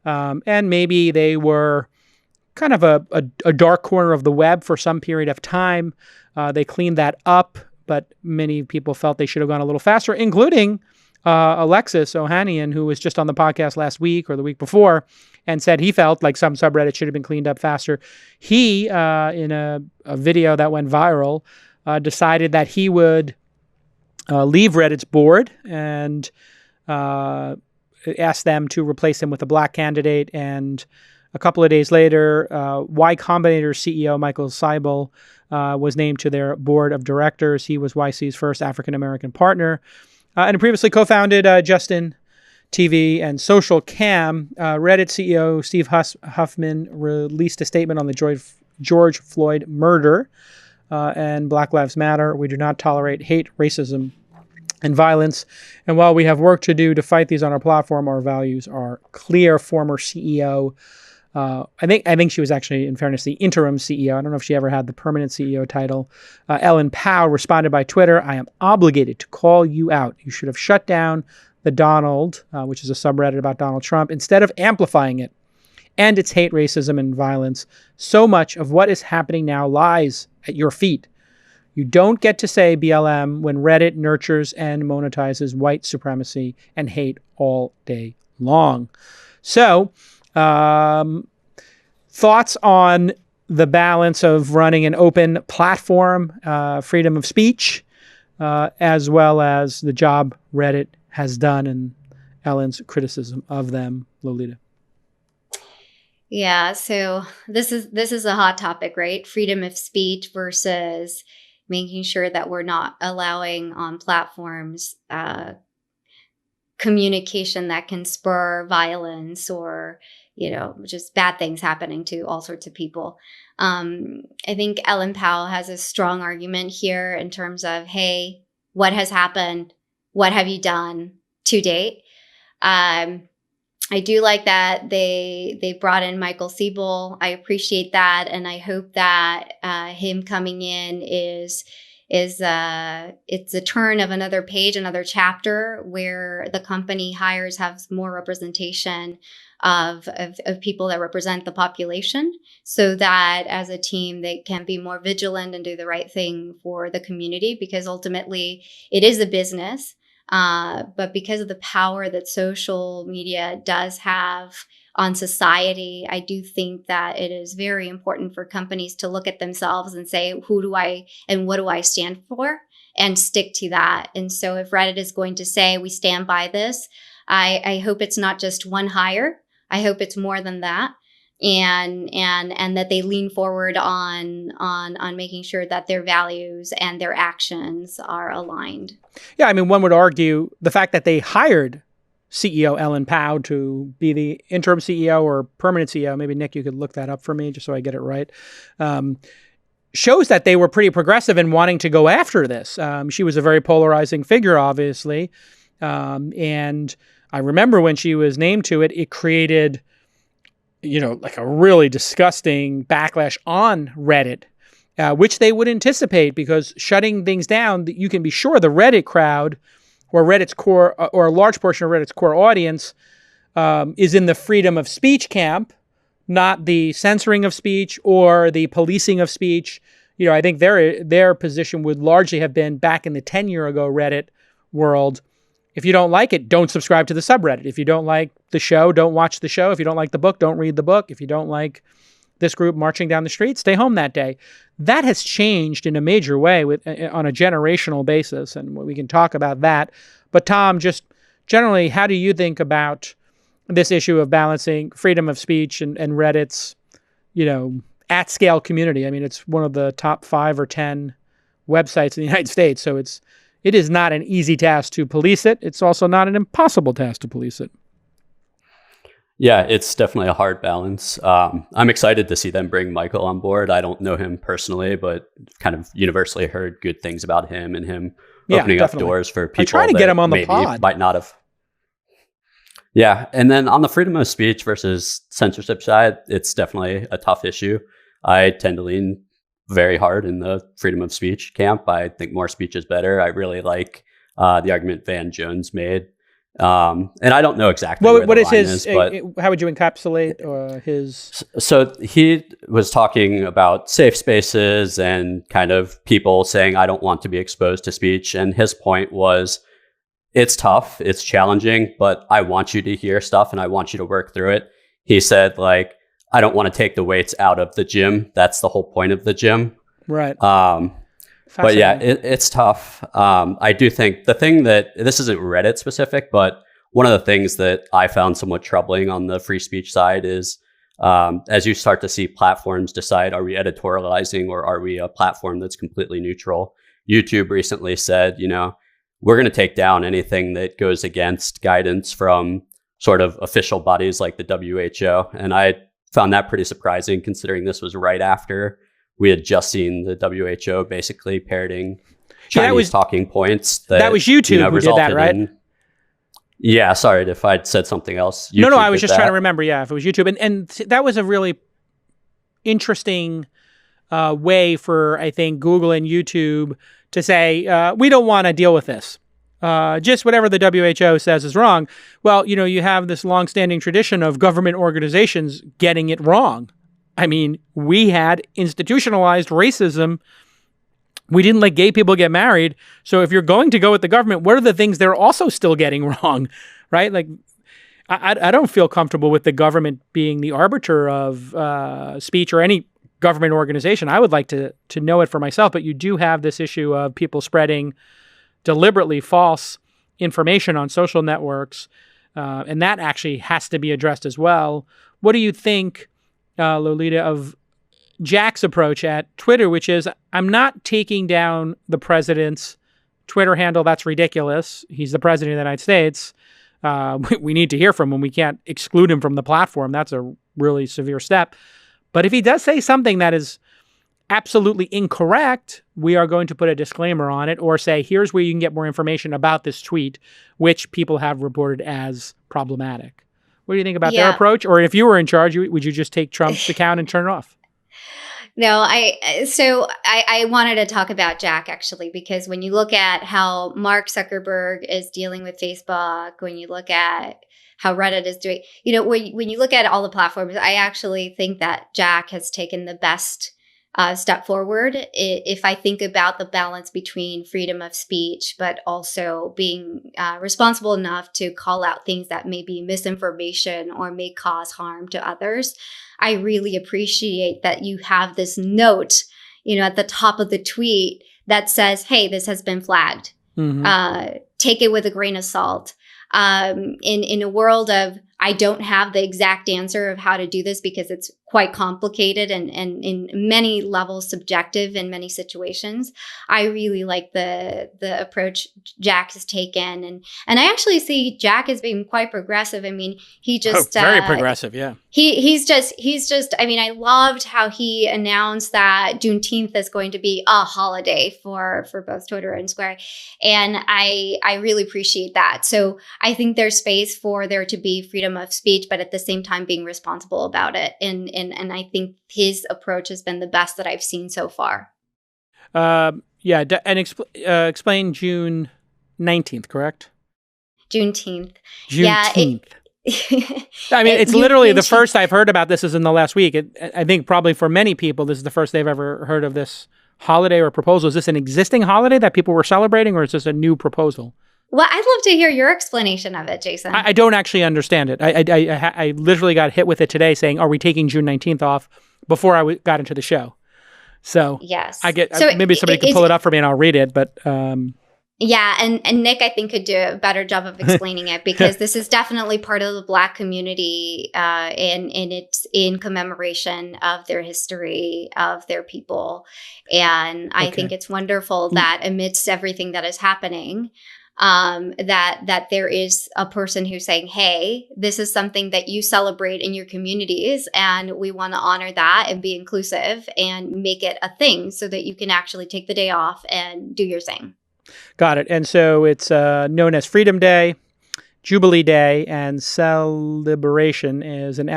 and maybe they were kind of a dark corner of the web for some period of time. They cleaned that up, but many people felt they should have gone a little faster, including Alexis Ohanian, who was just on the podcast last week or the week before, and said he felt like some subreddits should have been cleaned up faster. He, in a video that went viral, decided that he would leave Reddit's board and ask them to replace him with a black candidate. And a couple of days later, Y Combinator CEO Michael Seibel was named to their board of directors. He was YC's first African-American partner and previously co-founded Justin TV and Social Cam. Reddit CEO Steve Huffman released a statement on the George Floyd murder and Black Lives Matter. We do not tolerate hate, racism, and violence. And while we have work to do to fight these on our platform, our values are clear. Former CEO, I think she was actually, in fairness, the interim CEO. I don't know if she ever had the permanent CEO title. Ellen Pao responded by Twitter, "I am obligated to call you out. You should have shut down the Donald, which is a subreddit about Donald Trump, instead of amplifying it and its hate, racism, and violence. So much of what is happening now lies at your feet. You don't get to say BLM when Reddit nurtures and monetizes white supremacy and hate all day long." So, thoughts on the balance of running an open platform, freedom of speech, as well as the job Reddit has done and Ellen's criticism of them, Lolita? Yeah, so this is a hot topic, right? Freedom of speech versus making sure that we're not allowing on platforms communication that can spur violence or, just bad things happening to all sorts of people. I think Ellen Pao has a strong argument here in terms of, hey, what has happened? What have you done to date? I do like that they brought in Michael Seibel. I appreciate that, and I hope that him coming in is it's a turn of another page, another chapter where the company hires have more representation of people that represent the population, so that as a team they can be more vigilant and do the right thing for the community, because ultimately it is a business. But because of the power that social media does have on society, I do think that it is very important for companies to look at themselves and say, who do I and what do I stand for, and stick to that. And so if Reddit is going to say we stand by this, I hope it's not just one hire. I hope it's more than that. And that they lean forward on making sure that their values and their actions are aligned. Yeah, I mean, one would argue the fact that they hired CEO Ellen Pao to be the interim CEO or permanent CEO, maybe Nick, you could look that up for me just so I get it right, shows that they were pretty progressive in wanting to go after this. She was a very polarizing figure, obviously. And I remember when she was named to it, it created, like a really disgusting backlash on Reddit, which they would anticipate, because shutting things down, you can be sure the Reddit crowd or Reddit's core, or a large portion of Reddit's core audience, is in the freedom of speech camp, not the censoring of speech or the policing of speech. I think their position would largely have been back in the 10-year ago Reddit world. If you don't like it, don't subscribe to the subreddit. If you don't like the show, don't watch the show. If you don't like the book, don't read the book. If you don't like this group marching down the street, stay home that day. That has changed in a major way on a generational basis, and we can talk about that. But Tom, just generally, how do you think about this issue of balancing freedom of speech and Reddit's, at-scale community? I mean, it's one of the top 5 or 10 websites in the United States, so it is not an easy task to police it. It's also not an impossible task to police it. Yeah, it's definitely a hard balance. I'm excited to see them bring Michael on board. I don't know him personally, but kind of universally heard good things about him and him opening up doors for people. I'm trying to get him on the pod. Might not have. Yeah, and then on the freedom of speech versus censorship side, it's definitely a tough issue. I tend to lean very hard in the freedom of speech camp. I think more speech is better. I really like the argument Van Jones made. And I don't know exactly what is his, but how would you encapsulate his? So he was talking about safe spaces and kind of people saying, I don't want to be exposed to speech. And his point was, it's tough, it's challenging, but I want you to hear stuff and I want you to work through it. He said, I don't want to take the weights out of the gym. That's the whole point of the gym. Right. But yeah, it's tough. I do think the thing this isn't Reddit specific, but one of the things that I found somewhat troubling on the free speech side is as you start to see platforms decide, are we editorializing or are we a platform that's completely neutral? YouTube recently said, we're going to take down anything that goes against guidance from sort of official bodies like the WHO. And I found that pretty surprising, considering this was right after we had just seen the WHO basically parroting Chinese talking points. That was YouTube who did that, right? Yeah, sorry if I'd said something else. YouTube no, I was just trying to remember, if it was YouTube. And that was a really interesting way for, I think, Google and YouTube to say, we don't want to deal with this. Just whatever the WHO says is wrong. Well, you have this longstanding tradition of government organizations getting it wrong. I mean, we had institutionalized racism. We didn't let gay people get married. So if you're going to go with the government, what are the things they're also still getting wrong, right? I don't feel comfortable with the government being the arbiter of speech or any government organization. I would like to know it for myself, but you do have this issue of people spreading deliberately false information on social networks, and that actually has to be addressed as well. What do you think, Lolita, of Jack's approach at Twitter, which is, I'm not taking down the president's Twitter handle. That's ridiculous. He's the president of the United States. We need to hear from him. We can't exclude him from the platform. That's a really severe step. But if he does say something that is absolutely incorrect, we are going to put a disclaimer on it or say, here's where you can get more information about this tweet, which people have reported as problematic. What do you think about their approach? Or if you were in charge, would you just take Trump's account and turn it off? No, I wanted to talk about Jack actually, because when you look at how Mark Zuckerberg is dealing with Facebook, when you look at how Reddit is doing, when you look at all the platforms, I actually think that Jack has taken the best step forward. If I think about the balance between freedom of speech, but also being responsible enough to call out things that may be misinformation or may cause harm to others, I really appreciate that you have this note, at the top of the tweet that says, "Hey, this has been flagged. Take it with a grain of salt." In a world of, I don't have the exact answer of how to do this because it's quite complicated and in many levels subjective in many situations. I really like the approach Jack has taken, and I actually see Jack as being quite progressive. I mean, he just very progressive, yeah. He's just. I mean, I loved how he announced that Juneteenth is going to be a holiday for both Twitter and Square, and I really appreciate that. So I think there's space for there to be freedom of speech, but at the same time being responsible about it. And I think his approach has been the best that I've seen so far. And explain June 19th, correct? Juneteenth. Juneteenth. I mean, it's literally the first I've heard about this is in the last week. I think probably for many people, this is the first they've ever heard of this holiday or proposal. Is this an existing holiday that people were celebrating, or is this a new proposal? Well, I'd love to hear your explanation of it, Jason. I don't actually understand it. I literally got hit with it today saying, are we taking June 19th off before I got into the show? So yes, maybe somebody can pull it up for me and I'll read it. But yeah, and Nick, I think, could do a better job of explaining it, because this is definitely part of the Black community, and it's in commemoration of their history, of their people. And I think it's wonderful that amidst everything that is happening, that there is a person who's saying, hey, this is something that you celebrate in your communities, and we want to honor that and be inclusive and make it a thing so that you can actually take the day off and do your thing. Got it. And so it's known as Freedom Day, Jubilee Day, and Celebration is an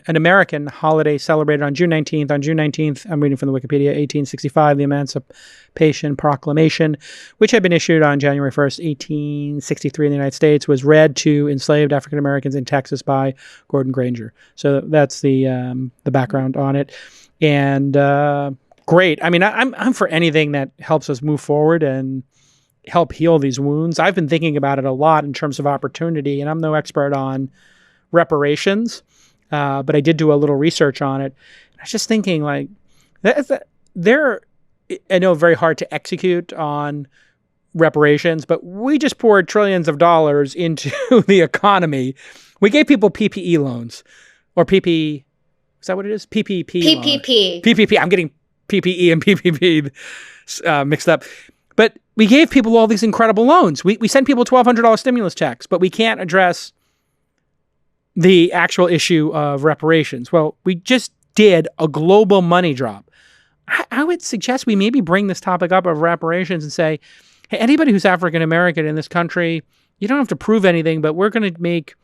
American holiday celebrated on June 19th. On June 19th, I'm reading from the Wikipedia, 1865, the Emancipation Proclamation, which had been issued on January 1st, 1863 in the United States, was read to enslaved African Americans in Texas by Gordon Granger. So that's the background on it. And great. I mean, I'm for anything that helps us move forward and help heal these wounds. I've been thinking about it a lot in terms of opportunity, and I'm no expert on reparations, but I did do a little research on it. I was just thinking, like, I know very hard to execute on reparations, but we just poured trillions of dollars into the economy. We gave people PPE loans, or PP. Is that what it is? PPP. PPP. PPP. I'm getting PPE and PPP mixed up. But we gave people all these incredible loans. We sent people $1,200 stimulus checks, but we can't address the actual issue of reparations. Well, we just did a global money drop. I would suggest we maybe bring this topic up of reparations and say, hey, anybody who's African American in this country, you don't have to prove anything, but we're going to make,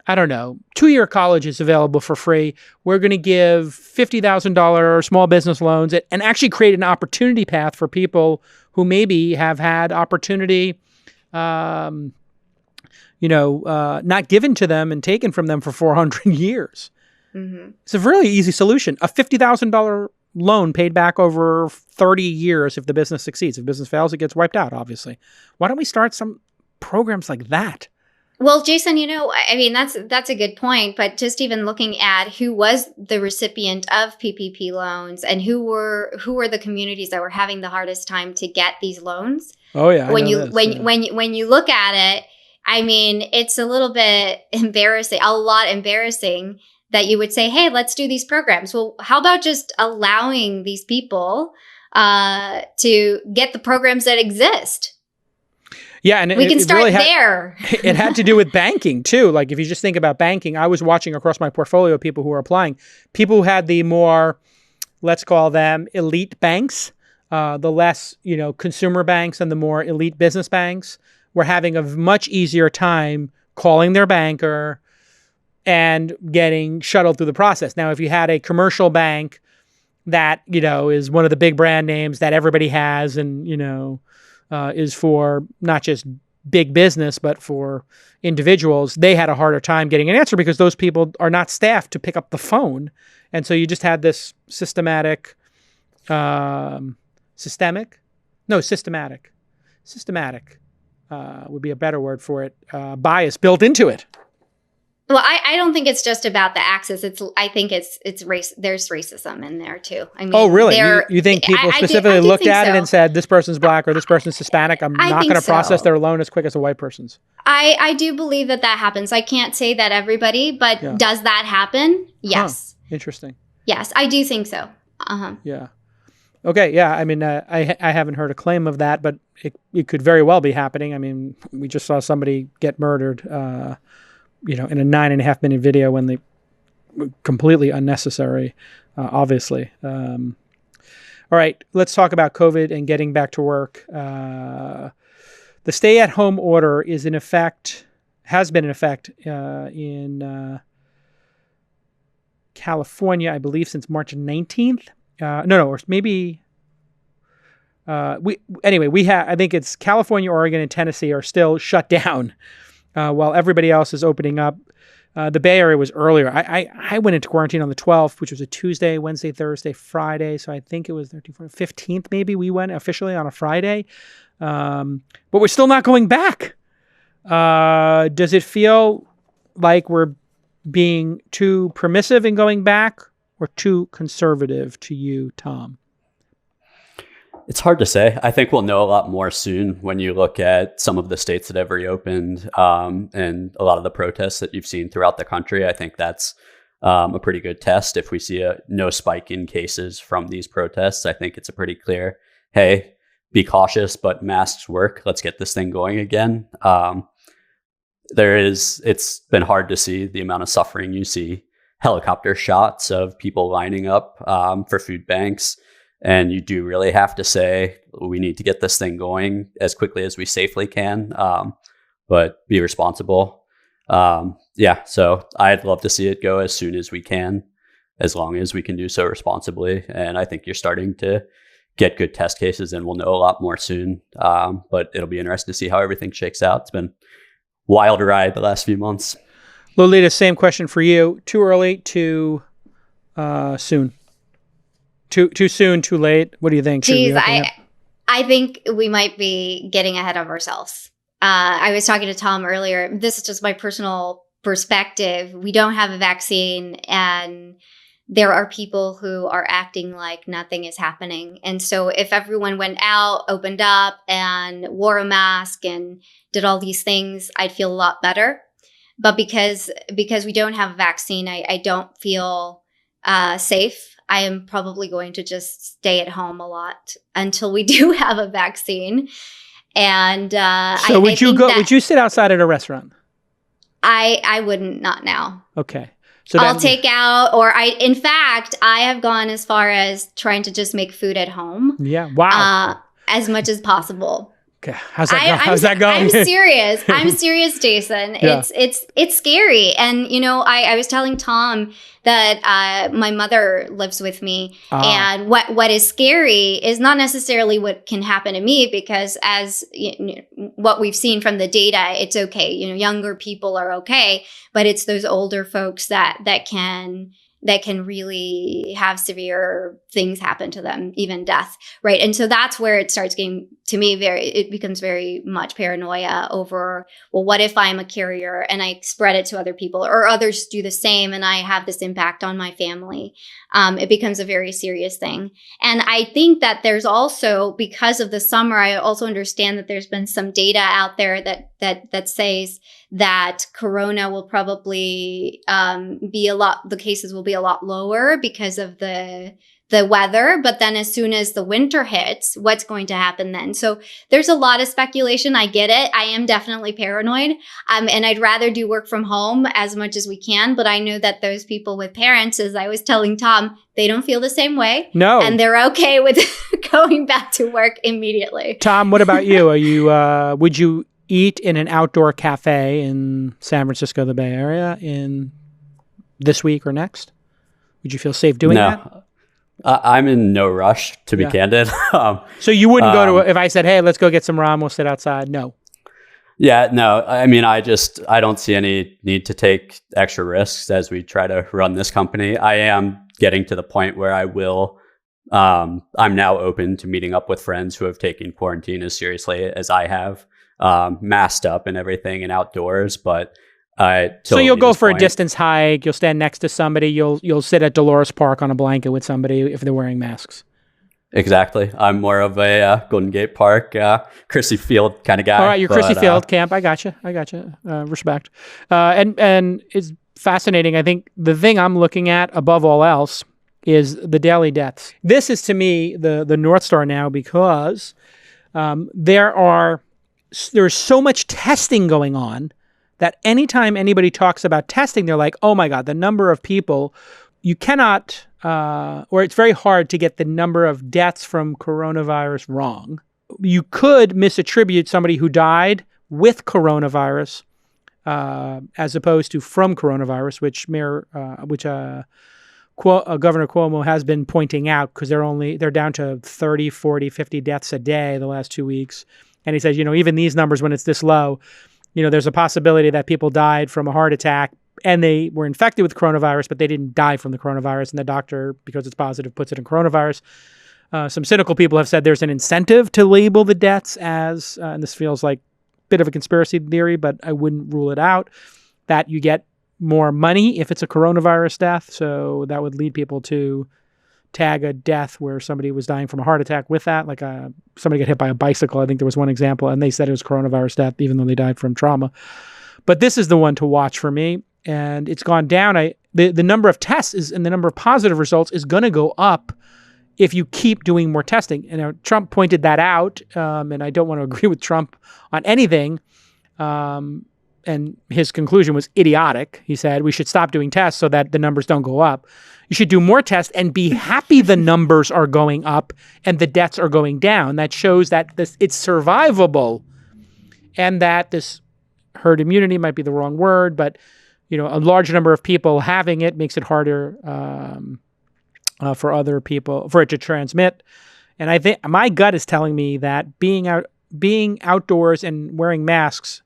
I don't know, 2-year colleges available for free. We're going to give $50,000 small business loans and actually create an opportunity path for people who maybe have had opportunity, not given to them and taken from them for 400 years. Mm-hmm. It's a really easy solution. A $50,000 loan paid back over 30 years if the business succeeds. If business fails, it gets wiped out, obviously. Why don't we start some programs like that? Well, Jason, I mean, that's a good point. But just even looking at who was the recipient of PPP loans and who were the communities that were having the hardest time to get these loans. Oh yeah. When you look at it, I mean, it's a little bit embarrassing, a lot embarrassing that you would say, hey, let's do these programs. Well, how about just allowing these people to get the programs that exist? Yeah, and we can start there. It had to do with banking too. Like if you just think about banking, I was watching across my portfolio people who were applying. People who had the more, let's call them elite banks, the less, consumer banks and the more elite business banks were having a much easier time calling their banker and getting shuttled through the process. Now, if you had a commercial bank that, is one of the big brand names that everybody has and, is for not just big business, but for individuals, they had a harder time getting an answer because those people are not staffed to pick up the phone. And so you just had this systematic would be a better word for it, bias built into it. Well, I don't think it's just about the access. I think it's race. There's racism in there too. I mean, oh, really? You think people specifically looked at it and said, this person's black or this person's Hispanic, I'm not going to process their loan as quick as a white person's? I do believe that happens. I can't say that everybody, but does that happen? Yes. Huh. Interesting. Yes, I do think so. Yeah. Okay. Yeah. I mean, I haven't heard a claim of that, but it could very well be happening. I mean, we just saw somebody get murdered, in a 9.5-minute video when they were completely unnecessary, obviously. All right, let's talk about COVID and getting back to work. The stay-at-home order is in effect, has been in effect in California, I believe, since March 19th. Or maybe. I think it's California, Oregon, and Tennessee are still shut down. While everybody else is opening up. The Bay Area was earlier. I went into quarantine on the 12th, which was a Tuesday, Wednesday, Thursday, Friday. So I think it was 15th maybe we went officially on a Friday. But we're still not going back. Does it feel like we're being too permissive in going back or too conservative to you, Tom? It's hard to say. I think we'll know a lot more soon when you look at some of the states that have reopened and a lot of the protests that you've seen throughout the country. I think that's a pretty good test. If we see no spike in cases from these protests, I think it's a pretty clear, hey, be cautious, but masks work. Let's get this thing going again. It's been hard to see the amount of suffering you see. Helicopter shots of people lining up for food banks. And you do really have to say, we need to get this thing going as quickly as we safely can, but be responsible. So I'd love to see it go as soon as we can, as long as we can do so responsibly. And I think you're starting to get good test cases and we'll know a lot more soon. But it'll be interesting to see how everything shakes out. It's been a wild ride the last few months. Lolita, same question for you. Too early, too soon? Too soon, too late? What do you think? I think we might be getting ahead of ourselves. I was talking to Tom earlier. This is just my personal perspective. We don't have a vaccine and there are people who are acting like nothing is happening. And so if everyone went out, opened up and wore a mask and did all these things, I'd feel a lot better. But because we don't have a vaccine, I don't feel safe. I am probably going to just stay at home a lot until we do have a vaccine. And so would you sit outside at a restaurant? I wouldn't, not now. Okay. So I'll take out, in fact, I have gone as far as trying to just make food at home. Yeah. Wow. As much as possible. Okay. How's that going? I'm serious. I'm serious, Jason. Yeah. It's scary. And, I was telling Tom that my mother lives with me. And what is scary is not necessarily what can happen to me, because as what we've seen from the data, it's okay. Younger people are okay, but it's those older folks that can really have severe things happen to them, even death, right? And so that's where it starts getting, to me, it becomes very much paranoia over, well, what if I'm a carrier and I spread it to other people, or others do the same and I have this impact on my family? It becomes a very serious thing. And I think that there's also, because of the summer, I also understand that there's been some data out there that says that corona will probably the cases will be a lot lower because of the weather. But then as soon as the winter hits, what's going to happen then? So there's a lot of speculation. I get it. I am definitely paranoid. And I'd rather do work from home as much as we can. But I know that those people with parents, as I was telling Tom, they don't feel the same way. No. And they're okay with going back to work immediately. Tom, what about you? Are you, would you eat in an outdoor cafe in San Francisco, the Bay Area, in this week or next? Would you feel safe doing that? I'm in no rush, to be candid. So you wouldn't go to, if I said, hey, let's go get some rum, we'll sit outside. No. Yeah, no. I mean, I don't see any need to take extra risks as we try to run this company. I am getting to the point where I'm now open to meeting up with friends who have taken quarantine as seriously as I have, masked up and everything and outdoors. But so you'll go for a distance hike. You'll stand next to somebody. You'll sit at Dolores Park on a blanket with somebody if they're wearing masks. Exactly. I'm more of a Golden Gate Park, Chrissy Field kind of guy. All right, you're Chrissy Field camp. I got you. Respect. And it's fascinating. I think the thing I'm looking at above all else is the daily deaths. This is to me the North Star now because there's so much testing going on that anytime anybody talks about testing, they're like, oh my God, the number of people, you cannot, or it's very hard to get the number of deaths from coronavirus wrong. You could misattribute somebody who died with coronavirus as opposed to from coronavirus, which Governor Cuomo has been pointing out because they're down to 30, 40, 50 deaths a day the last 2 weeks. And he says, even these numbers, when it's this low, there's a possibility that people died from a heart attack and they were infected with coronavirus, but they didn't die from the coronavirus. And the doctor, because it's positive, puts it in coronavirus. Some cynical people have said there's an incentive to label the deaths as, and this feels like a bit of a conspiracy theory, but I wouldn't rule it out, that you get more money if it's a coronavirus death. So that would lead people to tag a death where somebody was dying from a heart attack with that, like somebody got hit by a bicycle. I think there was one example, and they said it was coronavirus death, even though they died from trauma. But this is the one to watch for me, and it's gone down. The number of tests and the number of positive results is going to go up if you keep doing more testing. And Trump pointed that out, and I don't want to agree with Trump on anything. And his conclusion was idiotic. He said, we should stop doing tests so that the numbers don't go up. You should do more tests and be happy the numbers are going up and the deaths are going down. That shows that it's survivable and that this herd immunity might be the wrong word, but a large number of people having it makes it harder for other people, for it to transmit. And I think my gut is telling me that being outdoors and wearing masks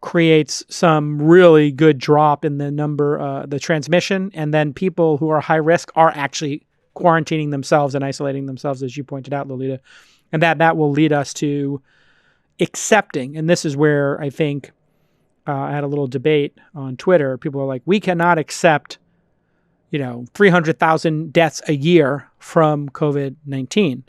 creates some really good drop in the number, the transmission. And then people who are high risk are actually quarantining themselves and isolating themselves, as you pointed out, Lolita. And that will lead us to accepting. And this is where I think I had a little debate on Twitter. People are like, we cannot accept, 300,000 deaths a year from COVID-19.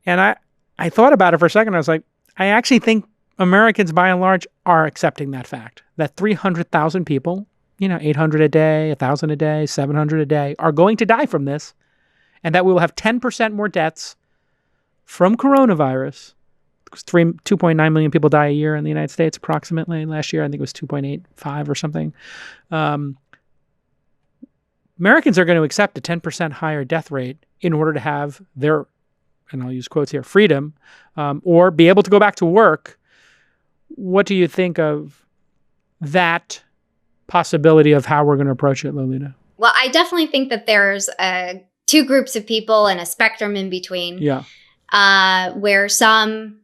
And I thought about it for a second. I was like, I actually think Americans, by and large, are accepting that fact that 300,000 people, 800 a day, 1,000 a day, 700 a day, are going to die from this, and that we will have 10% more deaths from coronavirus. 2.9 million people die a year in the United States, approximately. Last year, I think it was 2.85 or something. Americans are going to accept a 10% higher death rate in order to have their, and I'll use quotes here, freedom, or be able to go back to work. What do you think of that possibility of how we're going to approach it, Lolita? Well, I definitely think that there's two groups of people and a spectrum in between. Yeah. Where some,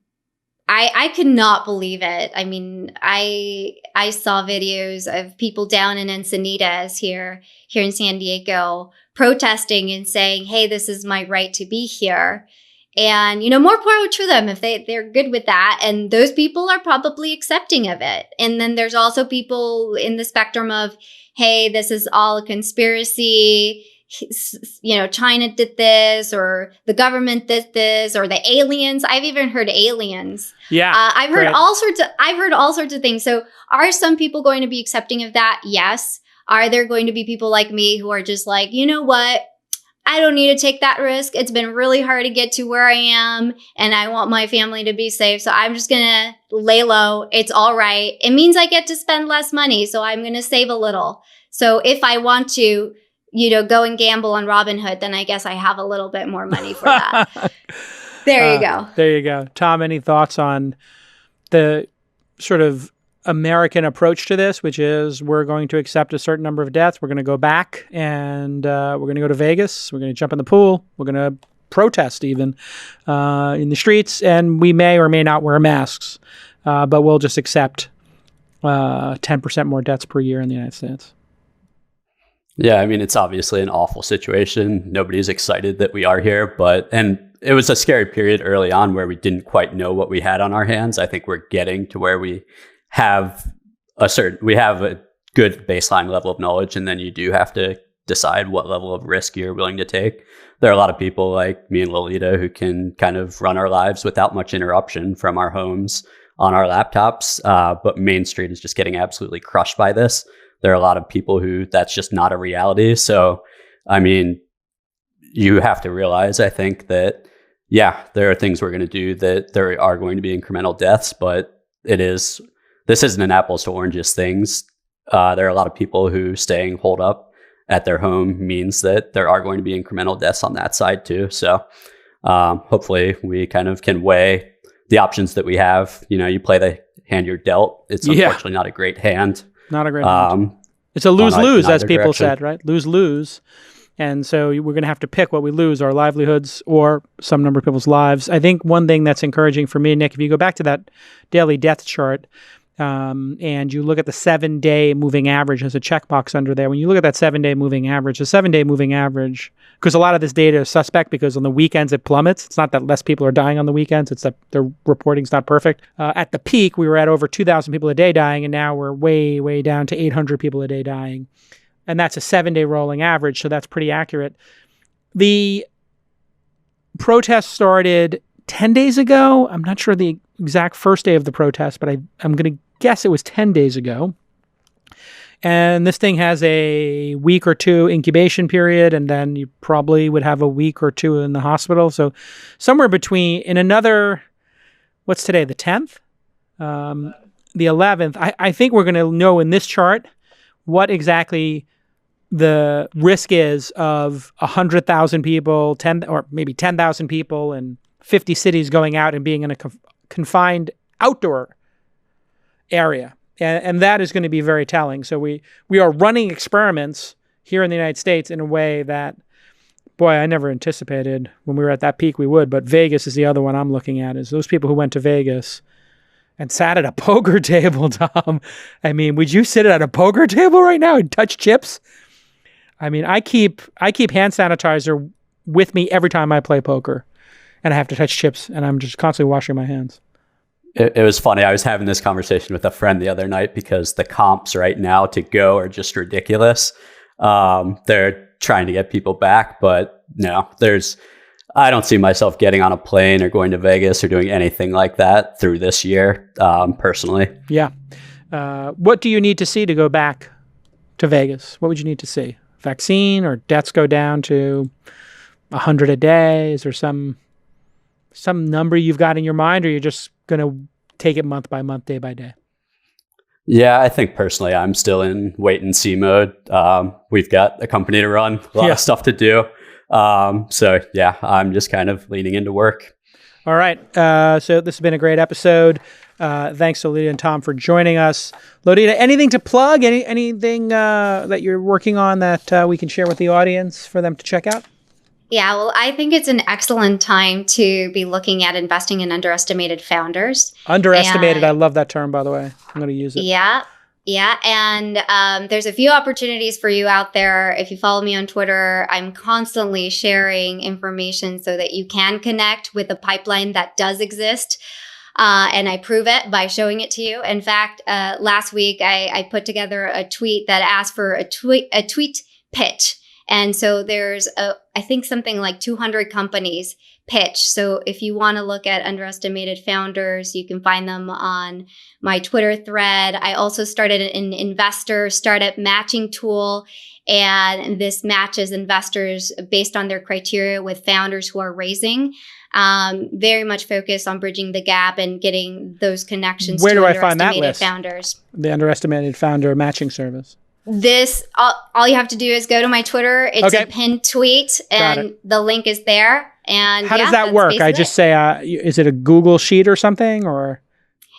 I could not believe it. I mean, I saw videos of people down in Encinitas here in San Diego protesting and saying, hey, this is my right to be here. And, more power to them if they're good with that. And those people are probably accepting of it. And then there's also people in the spectrum of, hey, this is all a conspiracy. China did this, or the government did this, or the aliens. I've even heard aliens. Yeah. I've heard all sorts of things. So are some people going to be accepting of that? Yes. Are there going to be people like me who are just like, you know what? I don't need to take that risk. It's been really hard to get to where I am, and I want my family to be safe. So I'm just going to lay low. It's all right. It means I get to spend less money, so I'm going to save a little. So if I want to, go and gamble on Robinhood, then I guess I have a little bit more money for that. There you go. There you go. Tom, any thoughts on the sort of American approach to this, which is we're going to accept a certain number of deaths. We're going to go back and we're going to go to Vegas. We're going to jump in the pool. We're going to protest even in the streets. And we may or may not wear masks, but we'll just accept 10% more deaths per year in the United States. Yeah, I mean, it's obviously an awful situation. Nobody's excited that we are here, and it was a scary period early on where we didn't quite know what we had on our hands. I think we're getting to where we have a good baseline level of knowledge, and then you do have to decide what level of risk you're willing to take. There are a lot of people like me and Lolita who can kind of run our lives without much interruption from our homes on our laptops, but Main Street is just getting absolutely crushed by this. There are a lot of people who that's just not a reality. So, I mean, you have to realize, I think, that, yeah, there are things we're going to do that there are going to be incremental deaths, but this isn't an apples to oranges things. There are a lot of people who staying holed up at their home means that there are going to be incremental deaths on that side too. So hopefully we kind of can weigh the options that we have. You know, you play the hand you're dealt. It's unfortunately not a great hand. Not a great hand. It's a lose-lose, as people said, right? Lose-lose. And so we're going to have to pick what we lose, our livelihoods or some number of people's lives. I think one thing that's encouraging for me, Nick, if you go back to that daily death chart and you look at the 7-day moving average, there's a checkbox under there. When you look at that 7-day moving average, the 7-day moving average, because a lot of this data is suspect because on the weekends it plummets. It's not that less people are dying on the weekends. It's that the reporting's not perfect. At the peak, we were at over 2,000 people a day dying, and now we're way, way down to 800 people a day dying. And that's a 7-day rolling average, so that's pretty accurate. The protest started 10 days ago. I'm not sure the exact first day of the protest, but I'm going to guess it was 10 days ago. And this thing has a week or two incubation period, and then you probably would have a week or two in the hospital. So somewhere between, in another, what's today, the 10th? The 11th. I think we're going to know in this chart what exactly the risk is of 100,000 people, 10 or maybe 10,000 people and 50 cities going out and being in a confined outdoor area. And that is going to be very telling. So we are running experiments here in the United States in a way that, boy, I never anticipated when we were at that peak we would. But Vegas is the other one I'm looking at, is those people who went to Vegas and sat at a poker table, Tom. I mean, would you sit at a poker table right now and touch chips? I mean, I keep hand sanitizer with me every time I play poker, and I have to touch chips, and I'm just constantly washing my hands. It was funny. I was having this conversation with a friend the other night because the comps right now to go are just ridiculous. They're trying to get people back, but no, I don't see myself getting on a plane or going to Vegas or doing anything like that through this year, personally. Yeah. What do you need to see to go back to Vegas? What would you need to see? Vaccine, or deaths go down to 100 a day? Is there some number you've got in your mind, or you're just going to take it month by month, day by day? Yeah, I think personally I'm still in wait and see mode. We've got a company to run, a lot of stuff to do. So yeah, I'm just kind of leaning into work. All right. So this has been a great episode. Thanks to Lolita and Tom for joining us. Lolita, anything to plug? Anything that you're working on that we can share with the audience for them to check out? Yeah, well, I think it's an excellent time to be looking at investing in underestimated founders. Underestimated. I love that term, by the way. I'm going to use it. Yeah. And there's a few opportunities for you out there. If you follow me on Twitter, I'm constantly sharing information so that you can connect with a pipeline that does exist. And I prove it by showing it to you. In fact, last week, I put together a tweet that asked for a tweet pitch. And so there's, I think, something like 200 companies pitch. So if you want to look at underestimated founders, you can find them on my Twitter thread. I also started an investor startup matching tool, and this matches investors based on their criteria with founders who are raising. Very much focused on bridging the gap and getting those connections. Where to do I find that list? Founders. The underestimated founder matching service. This, all you have to do is go to my Twitter. It's a pinned tweet, and the link is there. And how does that work? I just say, is it a Google sheet or something, or?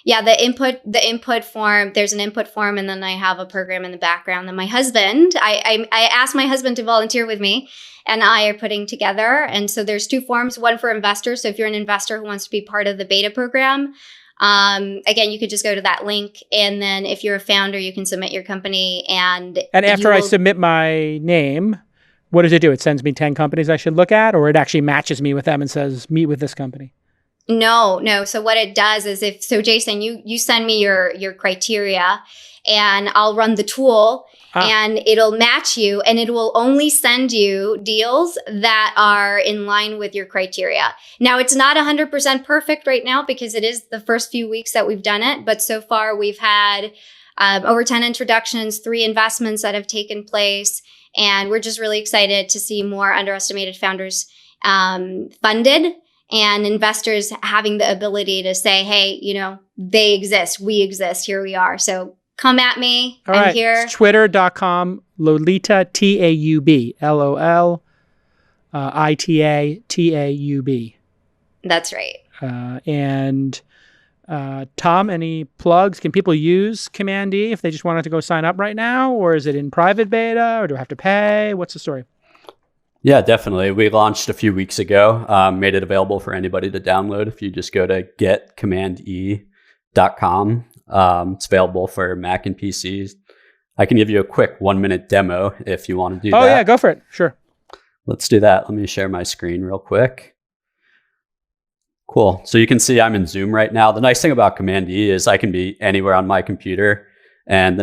Yeah, the input form, there's an input form, and then I have a program in the background that my husband, I asked my husband to volunteer with me, and I are putting together. And so there's 2 forms, one for investors. So if you're an investor who wants to be part of the beta program, again, you could just go to that link. And then if you're a founder, you can submit your company. And after I submit my name, what does it do? It sends me 10 companies I should look at, or it actually matches me with them and says, meet with this company? No. So what it does is Jason, you send me your criteria, and I'll run the tool, and it'll match you, and it will only send you deals that are in line with your criteria. Now, it's not 100% perfect right now because it is the first few weeks that we've done it. But so far we've had over 10 introductions, 3 investments that have taken place. And we're just really excited to see more underestimated founders funded, and investors having the ability to say, hey, they exist, we exist, here we are. So come at me. All I'm right. here. It's twitter.com, Lolita Taub, Lolita Taub. That's right. And Tom, any plugs? Can people use Command E if they just wanted to go sign up right now? Or is it in private beta? Or do I have to pay? What's the story? Yeah, definitely. We launched a few weeks ago, made it available for anybody to download. If you just go to getcommande.com, it's available for Mac and PCs. I can give you a quick 1-minute demo if you want to do that. Oh, yeah, go for it. Sure. Let's do that. Let me share my screen real quick. Cool. So you can see I'm in Zoom right now. The nice thing about Command E is I can be anywhere on my computer. And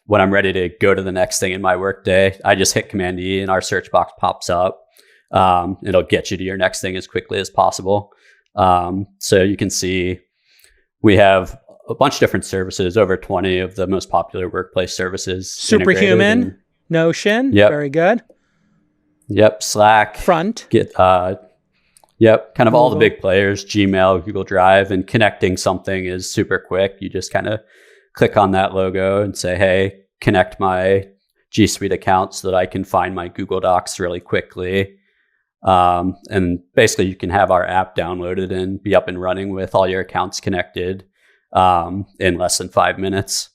when I'm ready to go to the next thing in my workday, I just hit Command E and our search box pops up. It'll get you to your next thing as quickly as possible. So you can see we have a bunch of different services, over 20 of the most popular workplace services. Superhuman, Notion, yep. Very good. Yep, Slack. Front. Yep, kind of all the big players, Gmail, Google Drive, and connecting something is super quick. You just kind of click on that logo and say, hey, connect my G Suite account so that I can find my Google Docs really quickly. And basically you can have our app downloaded and be up and running with all your accounts connected in less than 5 minutes.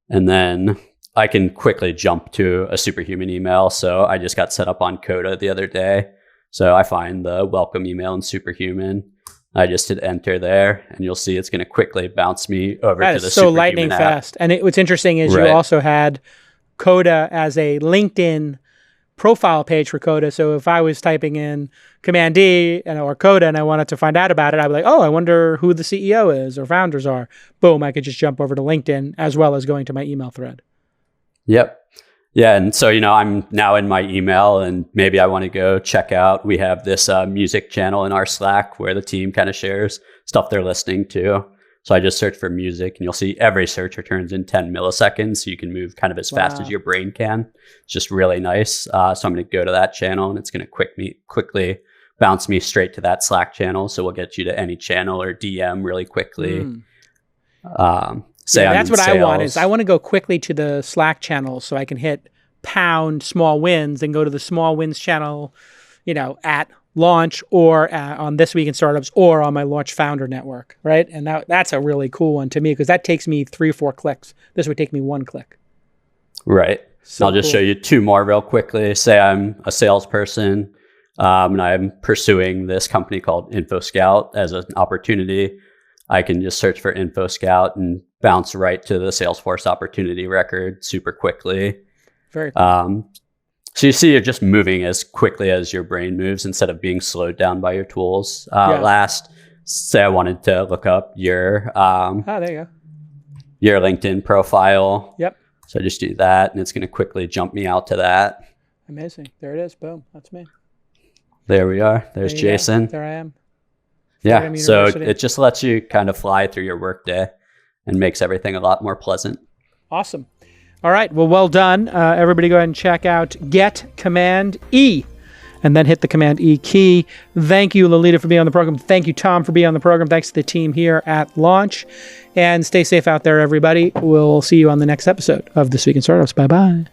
And then I can quickly jump to a Superhuman email. So I just got set up on Coda the other day. So I find the welcome email in Superhuman. I just hit enter there, and you'll see it's going to quickly bounce me over to the Superhuman app. That is so lightning fast. And what's interesting is you also had Coda as a LinkedIn profile page for Coda. So if I was typing in Command E or Coda and I wanted to find out about it, I'd be like, oh, I wonder who the CEO is or founders are. Boom, I could just jump over to LinkedIn as well as going to my email thread. Yep. Yeah. And so, I'm now in my email, and maybe I want to go check out. We have this music channel in our Slack where the team kind of shares stuff they're listening to. So I just search for music, and you'll see every search returns in 10 milliseconds. So you can move kind of as fast as your brain can. It's just really nice. So I'm going to go to that channel, and it's going to quickly bounce me straight to that Slack channel. So we'll get you to any channel or DM really quickly. That's what I want. Is I want to go quickly to the Slack channel so I can hit pound small wins and go to the small wins channel, at launch or on This Week in Startups or on my Launch Founder Network, right? And that's a really cool one to me because that takes me 3 or 4 clicks. This would take me 1 click. Right. So I'll just show you 2 more real quickly. Say I'm a salesperson and I'm pursuing this company called InfoScout as an opportunity. I can just search for InfoScout and bounce right to the Salesforce opportunity record super quickly. Very cool. So you see you're just moving as quickly as your brain moves instead of being slowed down by your tools. Last, say I wanted to look up your there you go. Your LinkedIn profile. Yep. So I just do that, and it's going to quickly jump me out to that. Amazing. There it is. Boom. That's me. There we are. There's Jason. Go. There I am. Yeah. So it just lets you kind of fly through your workday and makes everything a lot more pleasant. Awesome. All right. Well done. Everybody go ahead and check out Get Command E and then hit the Command E key. Thank you, Lolita, for being on the program. Thank you, Tom, for being on the program. Thanks to the team here at Launch. And stay safe out there, everybody. We'll see you on the next episode of This Week in Startups. Bye-bye.